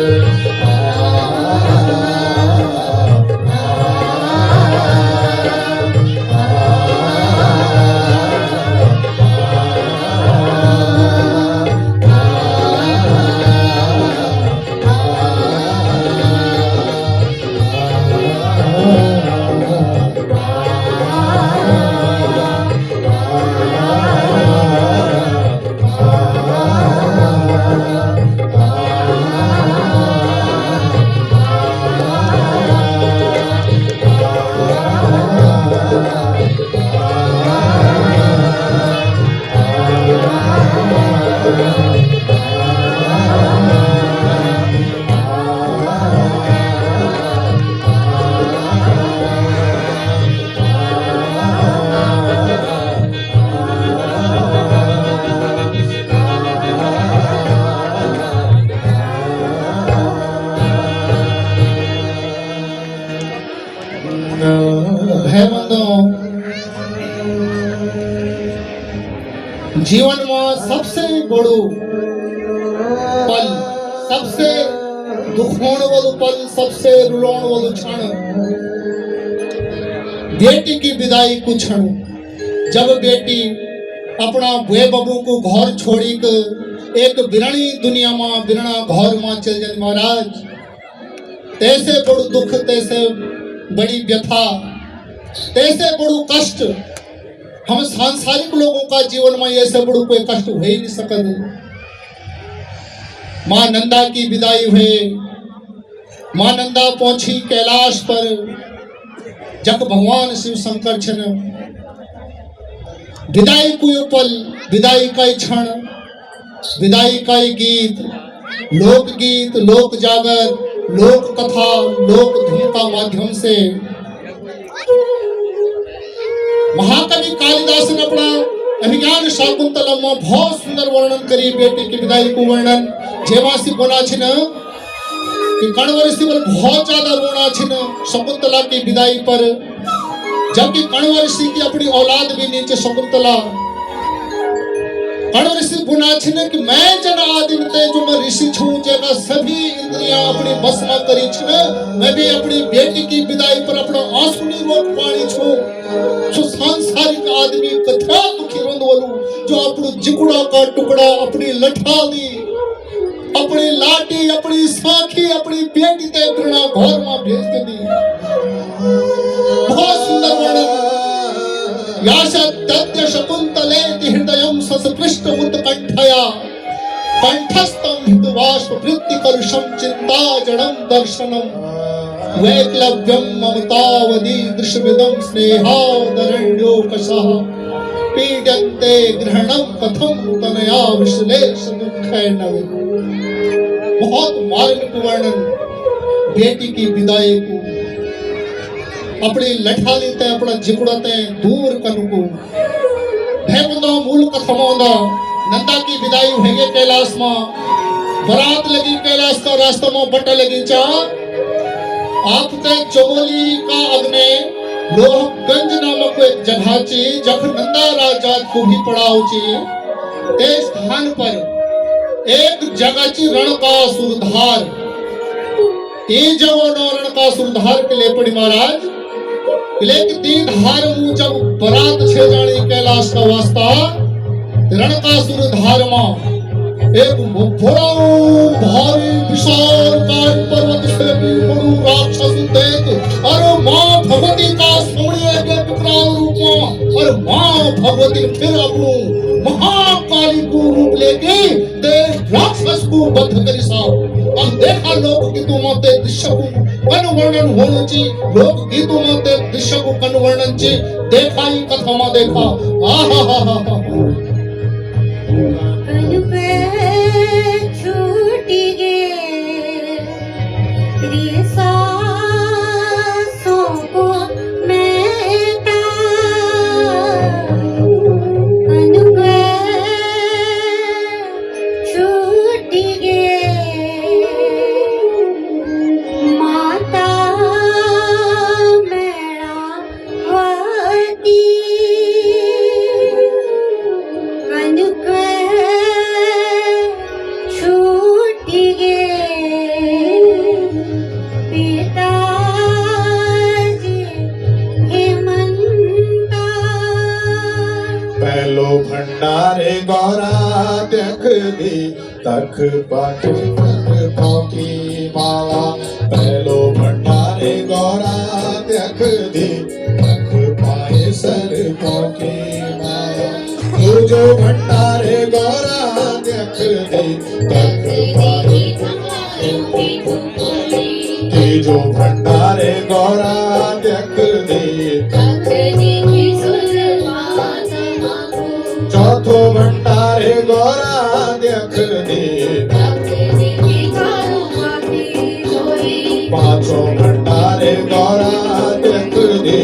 भाईबंधो जीवन में सबसे बड़ो पल, सबसे दुखोण वालो पल, सबसे रुलाण वालो क्षण बेटी की विदाई को क्षण। जब बेटी अपना बुए बबू को घर छोड़ी के एक बिरणी दुनिया में बिरना घर में चल जाए महाराज, तैसे बड़ो दुख, तैसे बड़ी व्यथा, तैसे बड़ो कष्ट हम सांसारिक लोगों का जीवन में ऐसे बड़ो कोई कष्ट हो ही नहीं सकते। मां नंदा की विदाई हुई, मां नंदा पहुंची कैलाश पर, जब भगवान शिव शंकर छन विदाई को पल, विदाई का क्षण, विदाई का गीत, लोकगीत, लोक जागर, लोक कथा, लोक धुन का माध्यम से महाकवि कालिदास ने अपना अभिज्ञान शाकुंतलम में बहुत सुंदर वर्णन करी बेटी की विदाई को। वर्णन जेवासी बोला छिन कि कणवरिषि पर बहुत ज्यादा रोना छिन शकुंतला की विदाई पर, जबकि कणवरिषि की अपनी औलाद भी नीचे शकुंतला। कणवरिषि बुना छिन कि मैं जन आदिम ते जो मैं ऋषि छूं, जेका सभी इंद्रियां अपनी बस में करी छिन, मैं भी अपनी बेटी की विदाई पर अपना आंसू नहीं रोक पानी छूं। जो सांसारिक आदमी कथा दुखी रोंद वालू, जो अपनो जिकुड़ा का टुकड़ा, अपनी लठाली, अपनी लाठी, अपनी साखी, अपनी बेटी ते बिना घर में भेज के दी। बहुत सुंदर वर्णन। याशद्य शकुंतले हृदयं सस्पृष्ट उत्कंठया, कंठस्थं हितवाष्प वृत्ति कलुषं चिंता जडं दर्शनम्, वैक्लव्यं ममतावदी दृश्यविदं स्नेहादरण्योकशः, पीड्यन्ते ग्रहणं कथं तनया विश्लेष दुःखैर्नवे। बहुत मार्मिक वर्णन बेटी की विदाई को, अपनी लठाली ते अपना जिकुड़ा ते दूर कनु को। भैबंधो मूल कथा मोंदा नंदा की विदाई होगे कैलाश में, बरात लगी कैलाश का रास्ता में बट लगी चा। आप ते चमोली का अग्ने लोहगंज नामक एक जगह ची, जब नंदा राजा को भी पड़ाव ची, ते स्थान पर एक जगह ची रणकासुरधार। ये जवानो रणकासुरधार के लिए पड़ी महाराज, लेकिन तीन धार मुंह जब बरात छे जानी कैलाश का वास्ता, रणकासुर धार में एक बड़ा भारी विशाल काट पर्वत से भी बड़ू राक्षस देख, अरे मां भगवती का सोने के विकराल रूप में, और मां भगवती फिर अपनू महाकाली को रूप लेके दे राक्षस को बद्ध करी साहब। हम देखा लोक गीतों में ते दृश्य को कनुवर्णन होने ची, लोक गीतों में ते दृश्य को कनुवर्णन ची, देखा ही कथा में देखा। आहा हा हा हा छूटी गे को मेटा, छूटी गे माता मेरा वती, छूटी गे पिताजी हेमंता। पहलो भंडारे गौरा देख दी, तक पाठ की माला। पहलो भंडारे गौरा देख दी, तक पाए सर की माला। तू जो भंडारे गौरा देख दी, तक पाए ती जो भंडारे गौरा देख दी, चौथो भंडारे गौरा देख दी, पांचों भंडारे गौरा देख दी,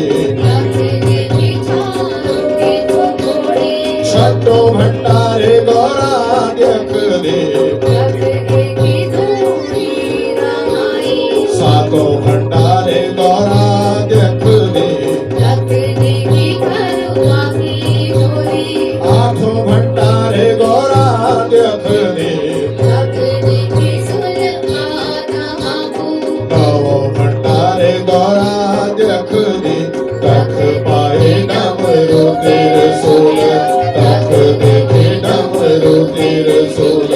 छठो भंडारे गौरा देख दी, सातों भंडारे गौरा देख मारे गौरा जख दी तख पाए डमरू तेरे सोल तख देखे डमरू तेरे सोल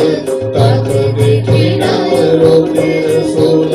तख देखे डमरू तेरे सोल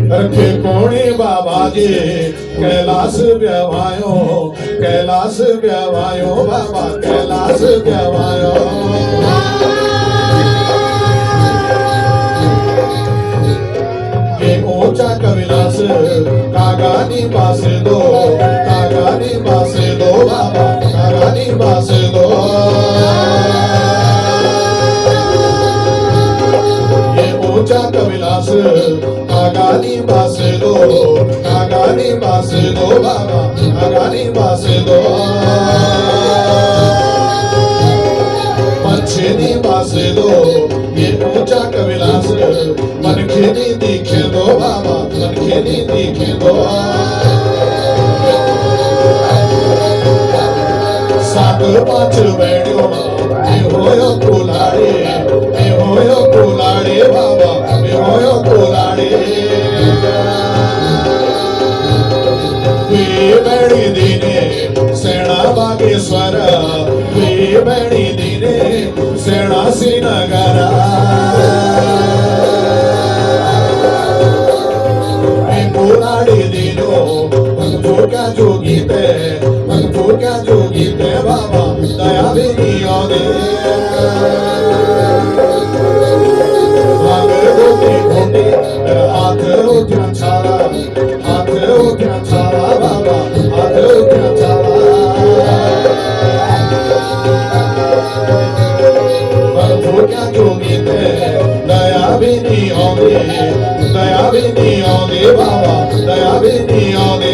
रखे कोणे बाबा जी कैलाश व्यवायो बाबा कैलाश व्यवायो ये ऊंचा कविलास कागानी बास दो बाबा कागानी बास दो ये ऊंचा कविलास कागानी बास दो बाबा कागानी बास दो पंछी बास दो ये ऊंचा कविलास मनखेनी दिखे दो बाबा मनखेनी दिखे दो सात पांच बैठो मैं होयो कुलाड़े बाबा मैं होयो कुलाड़े बैणी दीने सेना बागेश्वर बैणी दीने सेना श्रीनगरा कुलाड़ी दीनो भक्तों क्या जोगी ते बाबा दया भी नहीं आदे हाथ उठा छाला बाबा हाथ उठा छाला भक्तों क्या जोगी ते दया भी नहीं आदे बाबा दया भी नहीं आदे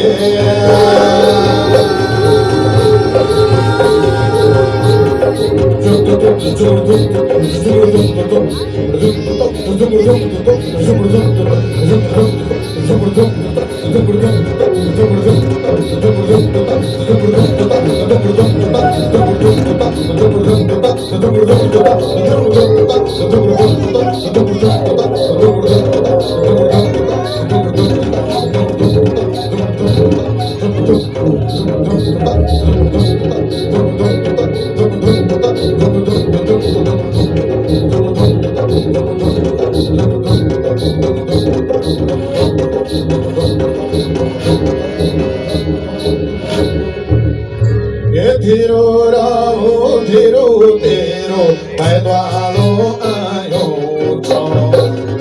धीरो राहो धीरो तेरो पैदवालो आयो छो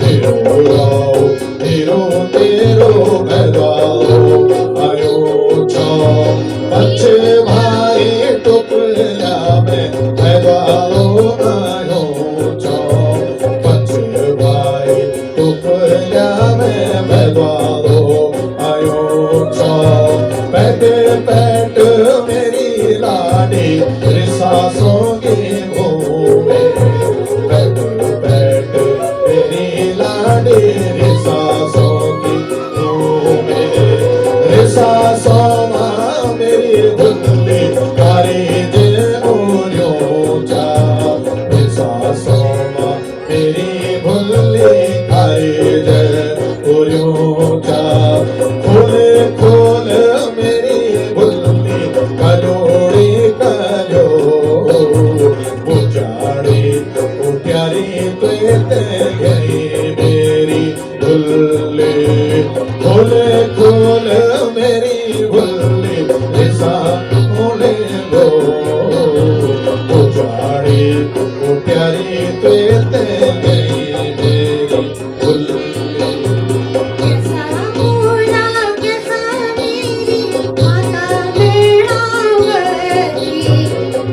धीरो राहो धीरो तेरो पैदवालो आयो छो बच्चे भाई टुकड़ा में पैदवालो आयो छो बच्चे भाई टुकड़ा में पैदवालो आयो छो पैटे पैट मेरी लाडी रिसासों के घूमे बैठ बैठ मेरी लाडी रिसासों की घूमे रिसासों माँ मेरी धुंधली कारी जे ओरियों चा रिसासों माँ मेरी भुल्ली कारी जे ओरियों चा खोले खोल मेरी भुल्ली कलोड़ी कलो पुजारी प्यारी तुझे गई मेरी भुल्ली खोले खोल मेरी भुल्ली ऐसा खोले लो पुजारी प्यारी तुझे गई मेरी भुल्ली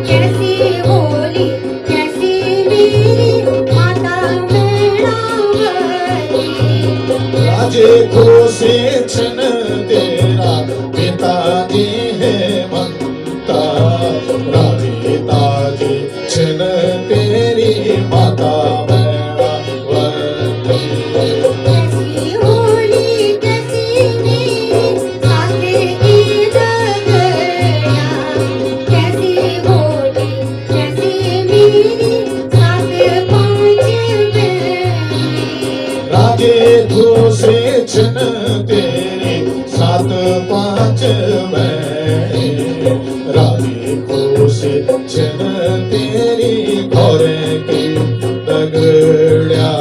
कैसी होली राजे को से छन तेरा पिताजी है मनता, राजे ताजे छन तेरी माता मैया वरती। कैसी होली कैसी मेरी साथे ईद गया, कैसी होली कैसी मेरी साथे पाँच बहनें। राजे घोषे छन तेरी सात पांच बहनें, राजे घोषे छन तेरी घोरे की दगड़िया।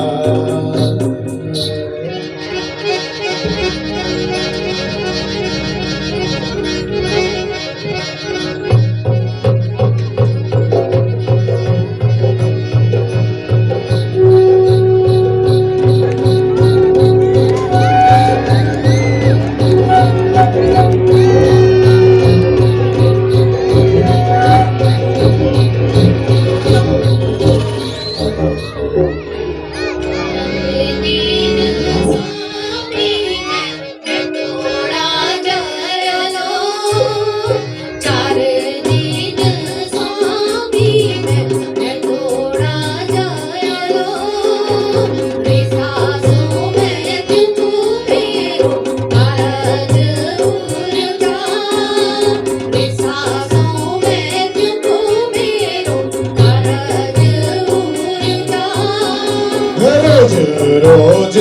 रोज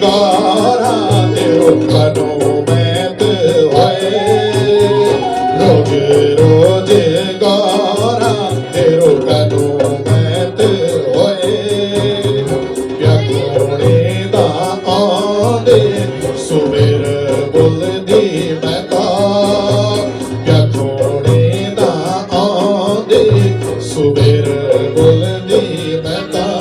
गारा तेरो कनो में होए, रोज रोज गारा तेरो कनो में होए। क्या कोने दा आंदे सुबेर बुलदी मैं का, क्या कोने दा आंदे सुबेर बुलदी मैं का।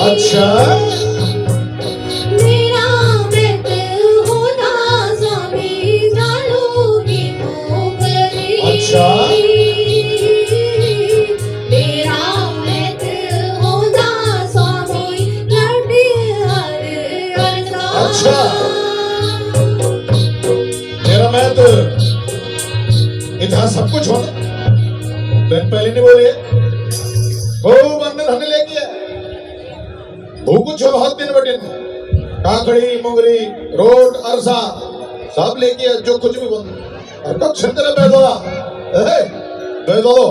अच्छा मेरा व्रत होना स्वामी झालू की मोगरी। अच्छा मेरा व्रत होना स्वामी लड्डू हर अच्छा मेरा मैं तो इतना सब कुछ होना दिन पहले नहीं बोले खूब अन्न धन लेके भूख छो बहुत दिन बटे काकड़ी मुंगरी रोड अरसा सब लेके जो कुछ भी बोल और कब छंदर बेदोला बेदोलो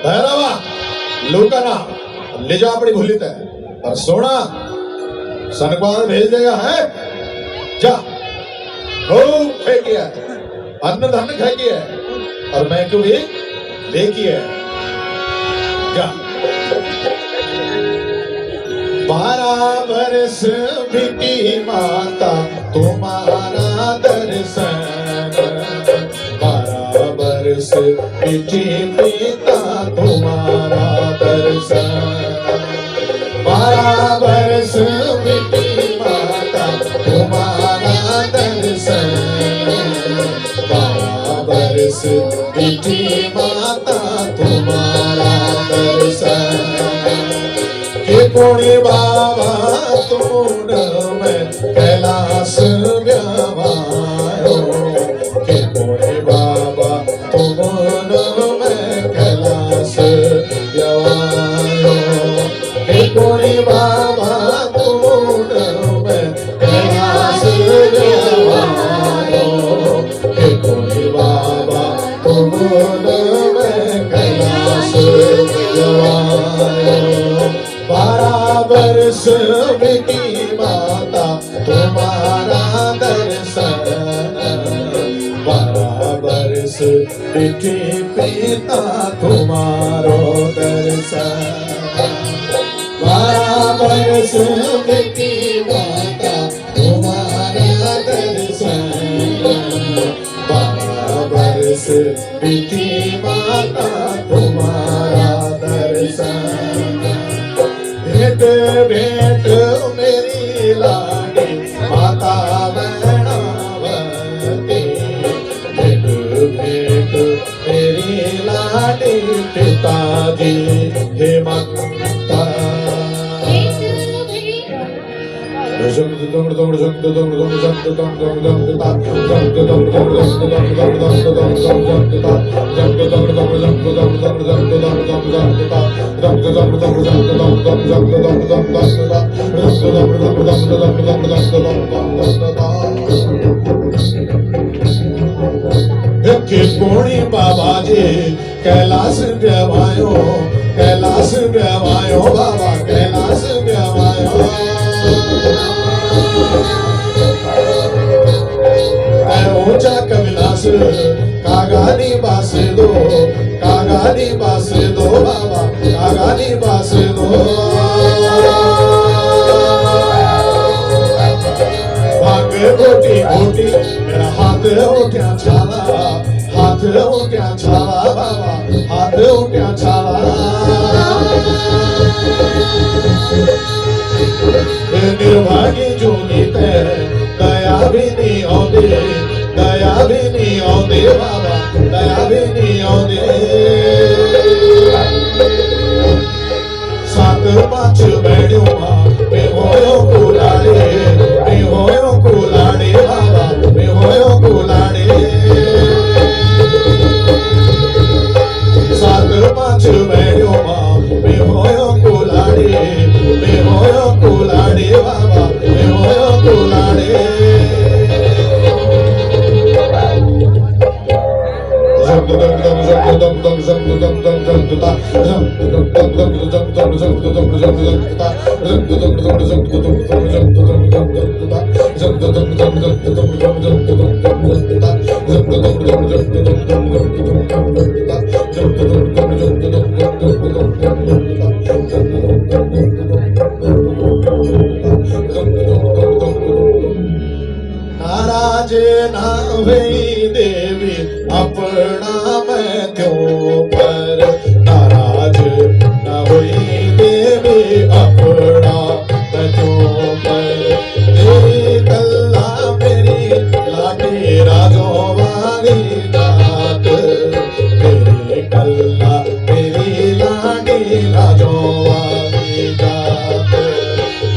भैरवा लुकाना ले जा अपनी भूली तय और सोना सनकवार भेज देगा है जा खूब फेंकी है अन्न धन फेंकी है और मैं क्यों भी देखी है जा 12 बरस बिकी माता तुम्हारा दर्शन 12 बरस बिकी पिता तुम्हारा दर्शन 12 बरस बिकी माता तुम्हारा दर्शन 12 बरस बिकी माता तुम्हारा दर्शन के कोणे बाबा तुम में कैलाश व्यावारो के कोणे बाबा तुम में कैलाश व्यावारो के कोणे बाबा गवायो 12 वर्ष बेटी माता तुम्हारा दर्शन 12 वर्ष बेटी पिता तुम्हारो दर्शन 12 वर्ष बेटी माता तुम्हारा दर्शन 12 वर्ष बेटी माता तुम्हारा दर्शन भेंट भेंट मेरी लाडी माता बैणावती भेंट भेंट मेरी लाडी पिताजी हेमंता पुणी बाबा जी कैलाश व्यवायो बाबा कैलाश व्यवायो ऊंचा कविलास कागानी बास दो बाबा कागानी बास दो भाग गोटी गोटी मेरा हाथ उठ्या छाला बाबा हाथ उठ्या छाला निर्भागी जोगी ते दया भी नहीं आउंदे बाबा दया भी नहीं आउंदे 7 5 बैठो मैं होयो कुलाड़े बाबा मैं होयो कुलाड़े 7 5 बैठो मैं होयो कुलाड़े बाबा मैं होयो कुलाड़े नाराज ना हुई देवी अपना मैं क्यों पर नाराज ना हुई देवी अपना मैं क्यों पर तेरी कल्ला मेरी लाठी राजो वाली जात तेरी कल्ला मेरी लाठी राजो वाली जात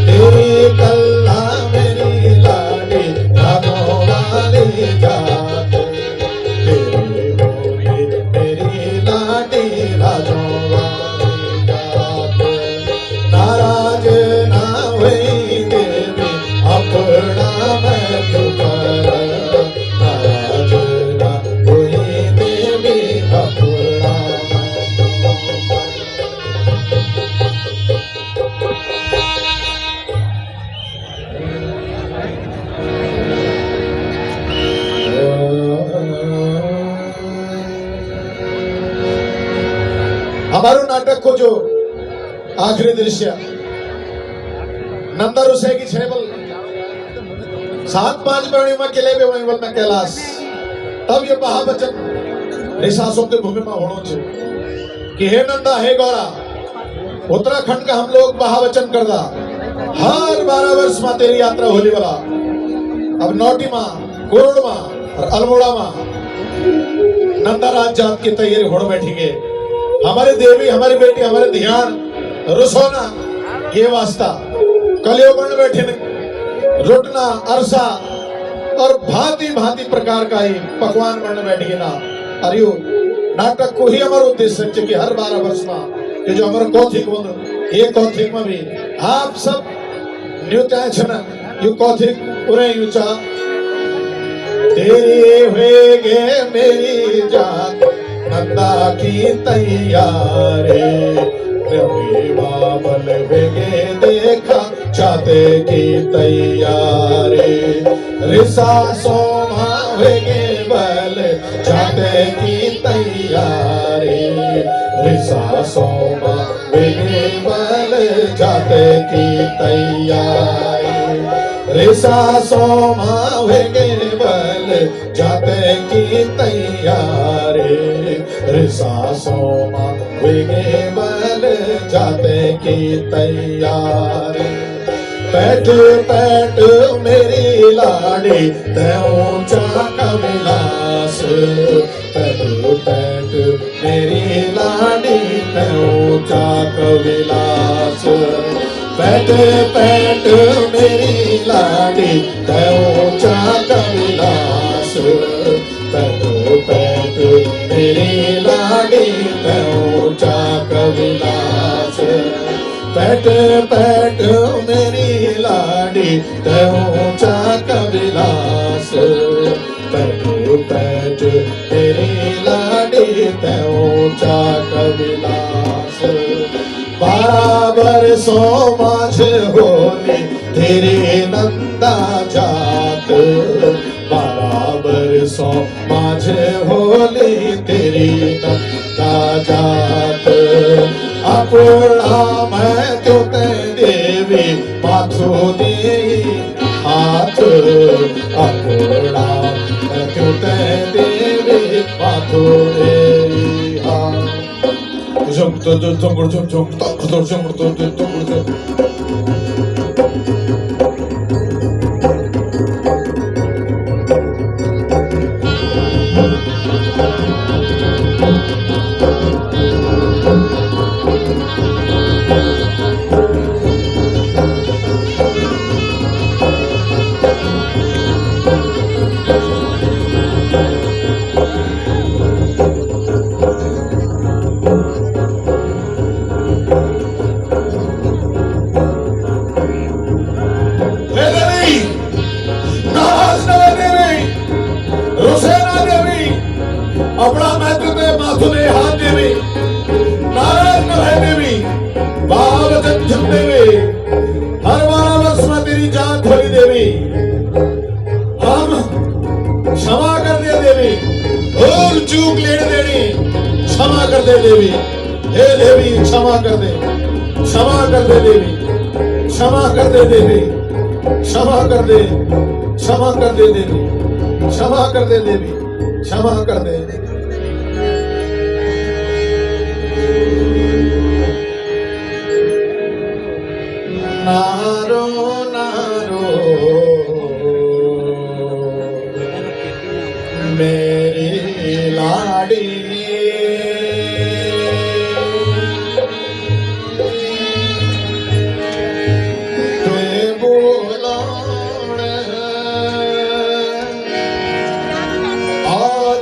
तेरी कल्ला मेरी लाठी राजो वाली जात मेरी लाठी राजो वाली जात नाराज ना हुई देवी अपना मैं क्यों कर नाराज ना हुई देवी अपना हमारो नाटक को जो आखिरी दृश्य नंदा रुसे की छेबल 7 5 पूर्णिमा के लिए वहीं में कैलाश तब ये महावचन ऋषासों के भूमि में होना चाहिए कि हे नंदा हे गौरा उत्तराखंड का हम लोग महावचन कर दा हर 12 वर्ष में तेरी यात्रा होली वाला अब नौटी माँ कोरोड़ माँ और अल्मोड़ा माँ नंदा राज जात की तैयारी होड़ बैठेंगे हमारे देवी हमारी बेटी हमारे ध्यान रुसोना ये वास्ता कलियो बन बैठे रुटना अरसा और भांति भांति प्रकार का ही पकवान बनने बैठे ना अरियो नाटक को ही हमारा उद्देश्य है कि हर 12 वर्ष में ये जो हमारा कौथिक बंद ये कौथिक में भी आप सब न्यूता छना यू कौथिक उरे यूचा तेरी होएगे मेरी जान नंदा की तैयारी रवि बाबल वेगे देखा चाहते की तैयारी रिसा सोमा वेगे बल चाहते की तैयारी रिसा सोमा वेगे बल जाते की तैयारी रिसा सोमा वेगे बल जाते की तैयारी रिसा सोमा वेगे बल जाते की तैयारी पैठ पैठ मेरी लाड़ी ते ऊंचा कविलास पैठ पैठ मेरी लाड़ी ते ऊंचा कविलास पैठ पैठ मेरी लाड़ी ते ऊंचा कविलास पैठ पैठ मेरी लाड़ी ते ऊंचा कविलास पैठ पैठ मेरी लाड़ी ते ऊंचा कविलास पैठ पैठ मेरी लाड़ी ते ऊंचा कविलास बराबर सो माझ होली तेरे नंदा जात बराबर सो माझ होली तेरी नंदा जात अपना मैं तो ते देवी माथो दे हाथ अपना मैं तो ते देवी माथो दे हाथ Jump to the tumble, jump to the jump to the tumble. अपना महत्व दे माथुने हाथ देवी नारायण कहे देवी बावचन झम देवी हर बार में तेरी जान खोली देवी हम क्षमा कर दे देवी भूल चूक लेने देनी क्षमा कर दे देवी हे देवी क्षमा कर दे देवी क्षमा कर दे देवी क्षमा कर दे देवी क्षमा कर दे देवी क्षमा कर दे नारो नारो मेरी लाड़ी तुए बोलो और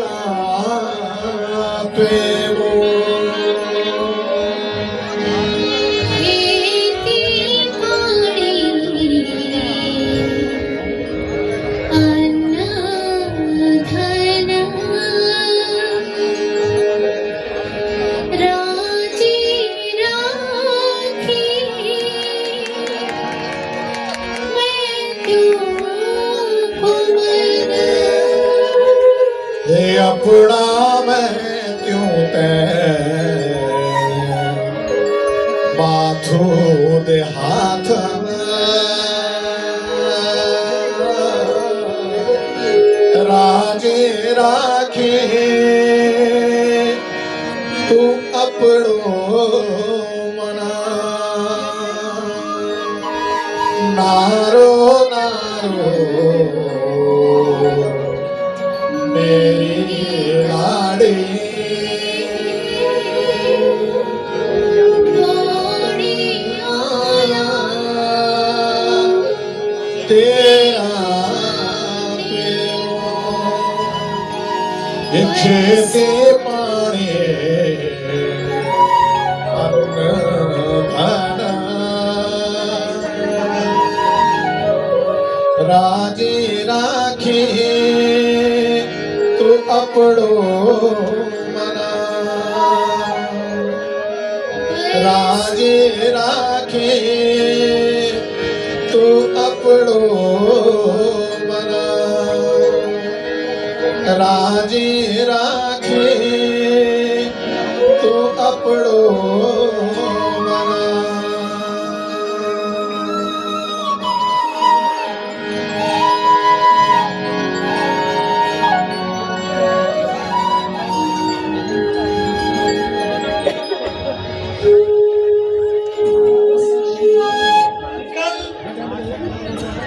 तुए अपना मैं क्यों ते माथो दे हाथ राजे राखे तू अपनो मना नारो नारो मेरी लाड़ी तेरा खेते पानी अन्न धन राजे राखे तू अपड़ो मना राजे राखे तो अपड़ो बना, राजे राखे तो अपड़ो बना।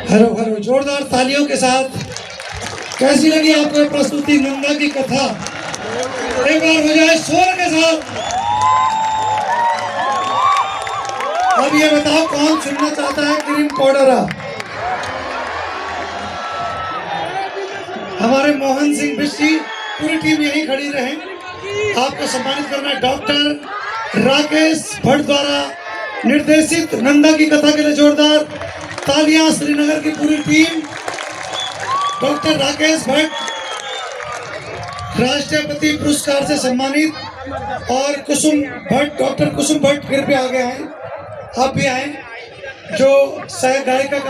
हेलो हेलो, जोरदार तालियों के साथ कैसी लगी आपको प्रस्तुति नंदा की कथा? एक बार हो जाए शोर के साथ। अब ये बताओ कौन सुनना चाहता है क्रीम पाउडर? हमारे मोहन सिंह बिस्सी, पूरी टीम यहीं खड़ी रहे। आपको सम्मानित करना है डॉक्टर राकेश भट्ट द्वारा निर्देशित नंदा की कथा के लिए जोरदार तालियां। श्रीनगर की पूरी टीम, डॉक्टर राकेश भट्ट राष्ट्रपति पुरस्कार से सम्मानित, और कुसुम भट्ट, डॉक्टर कुसुम भट्ट फिर भी आगे आए, आप भी आए, जो सह गायिका का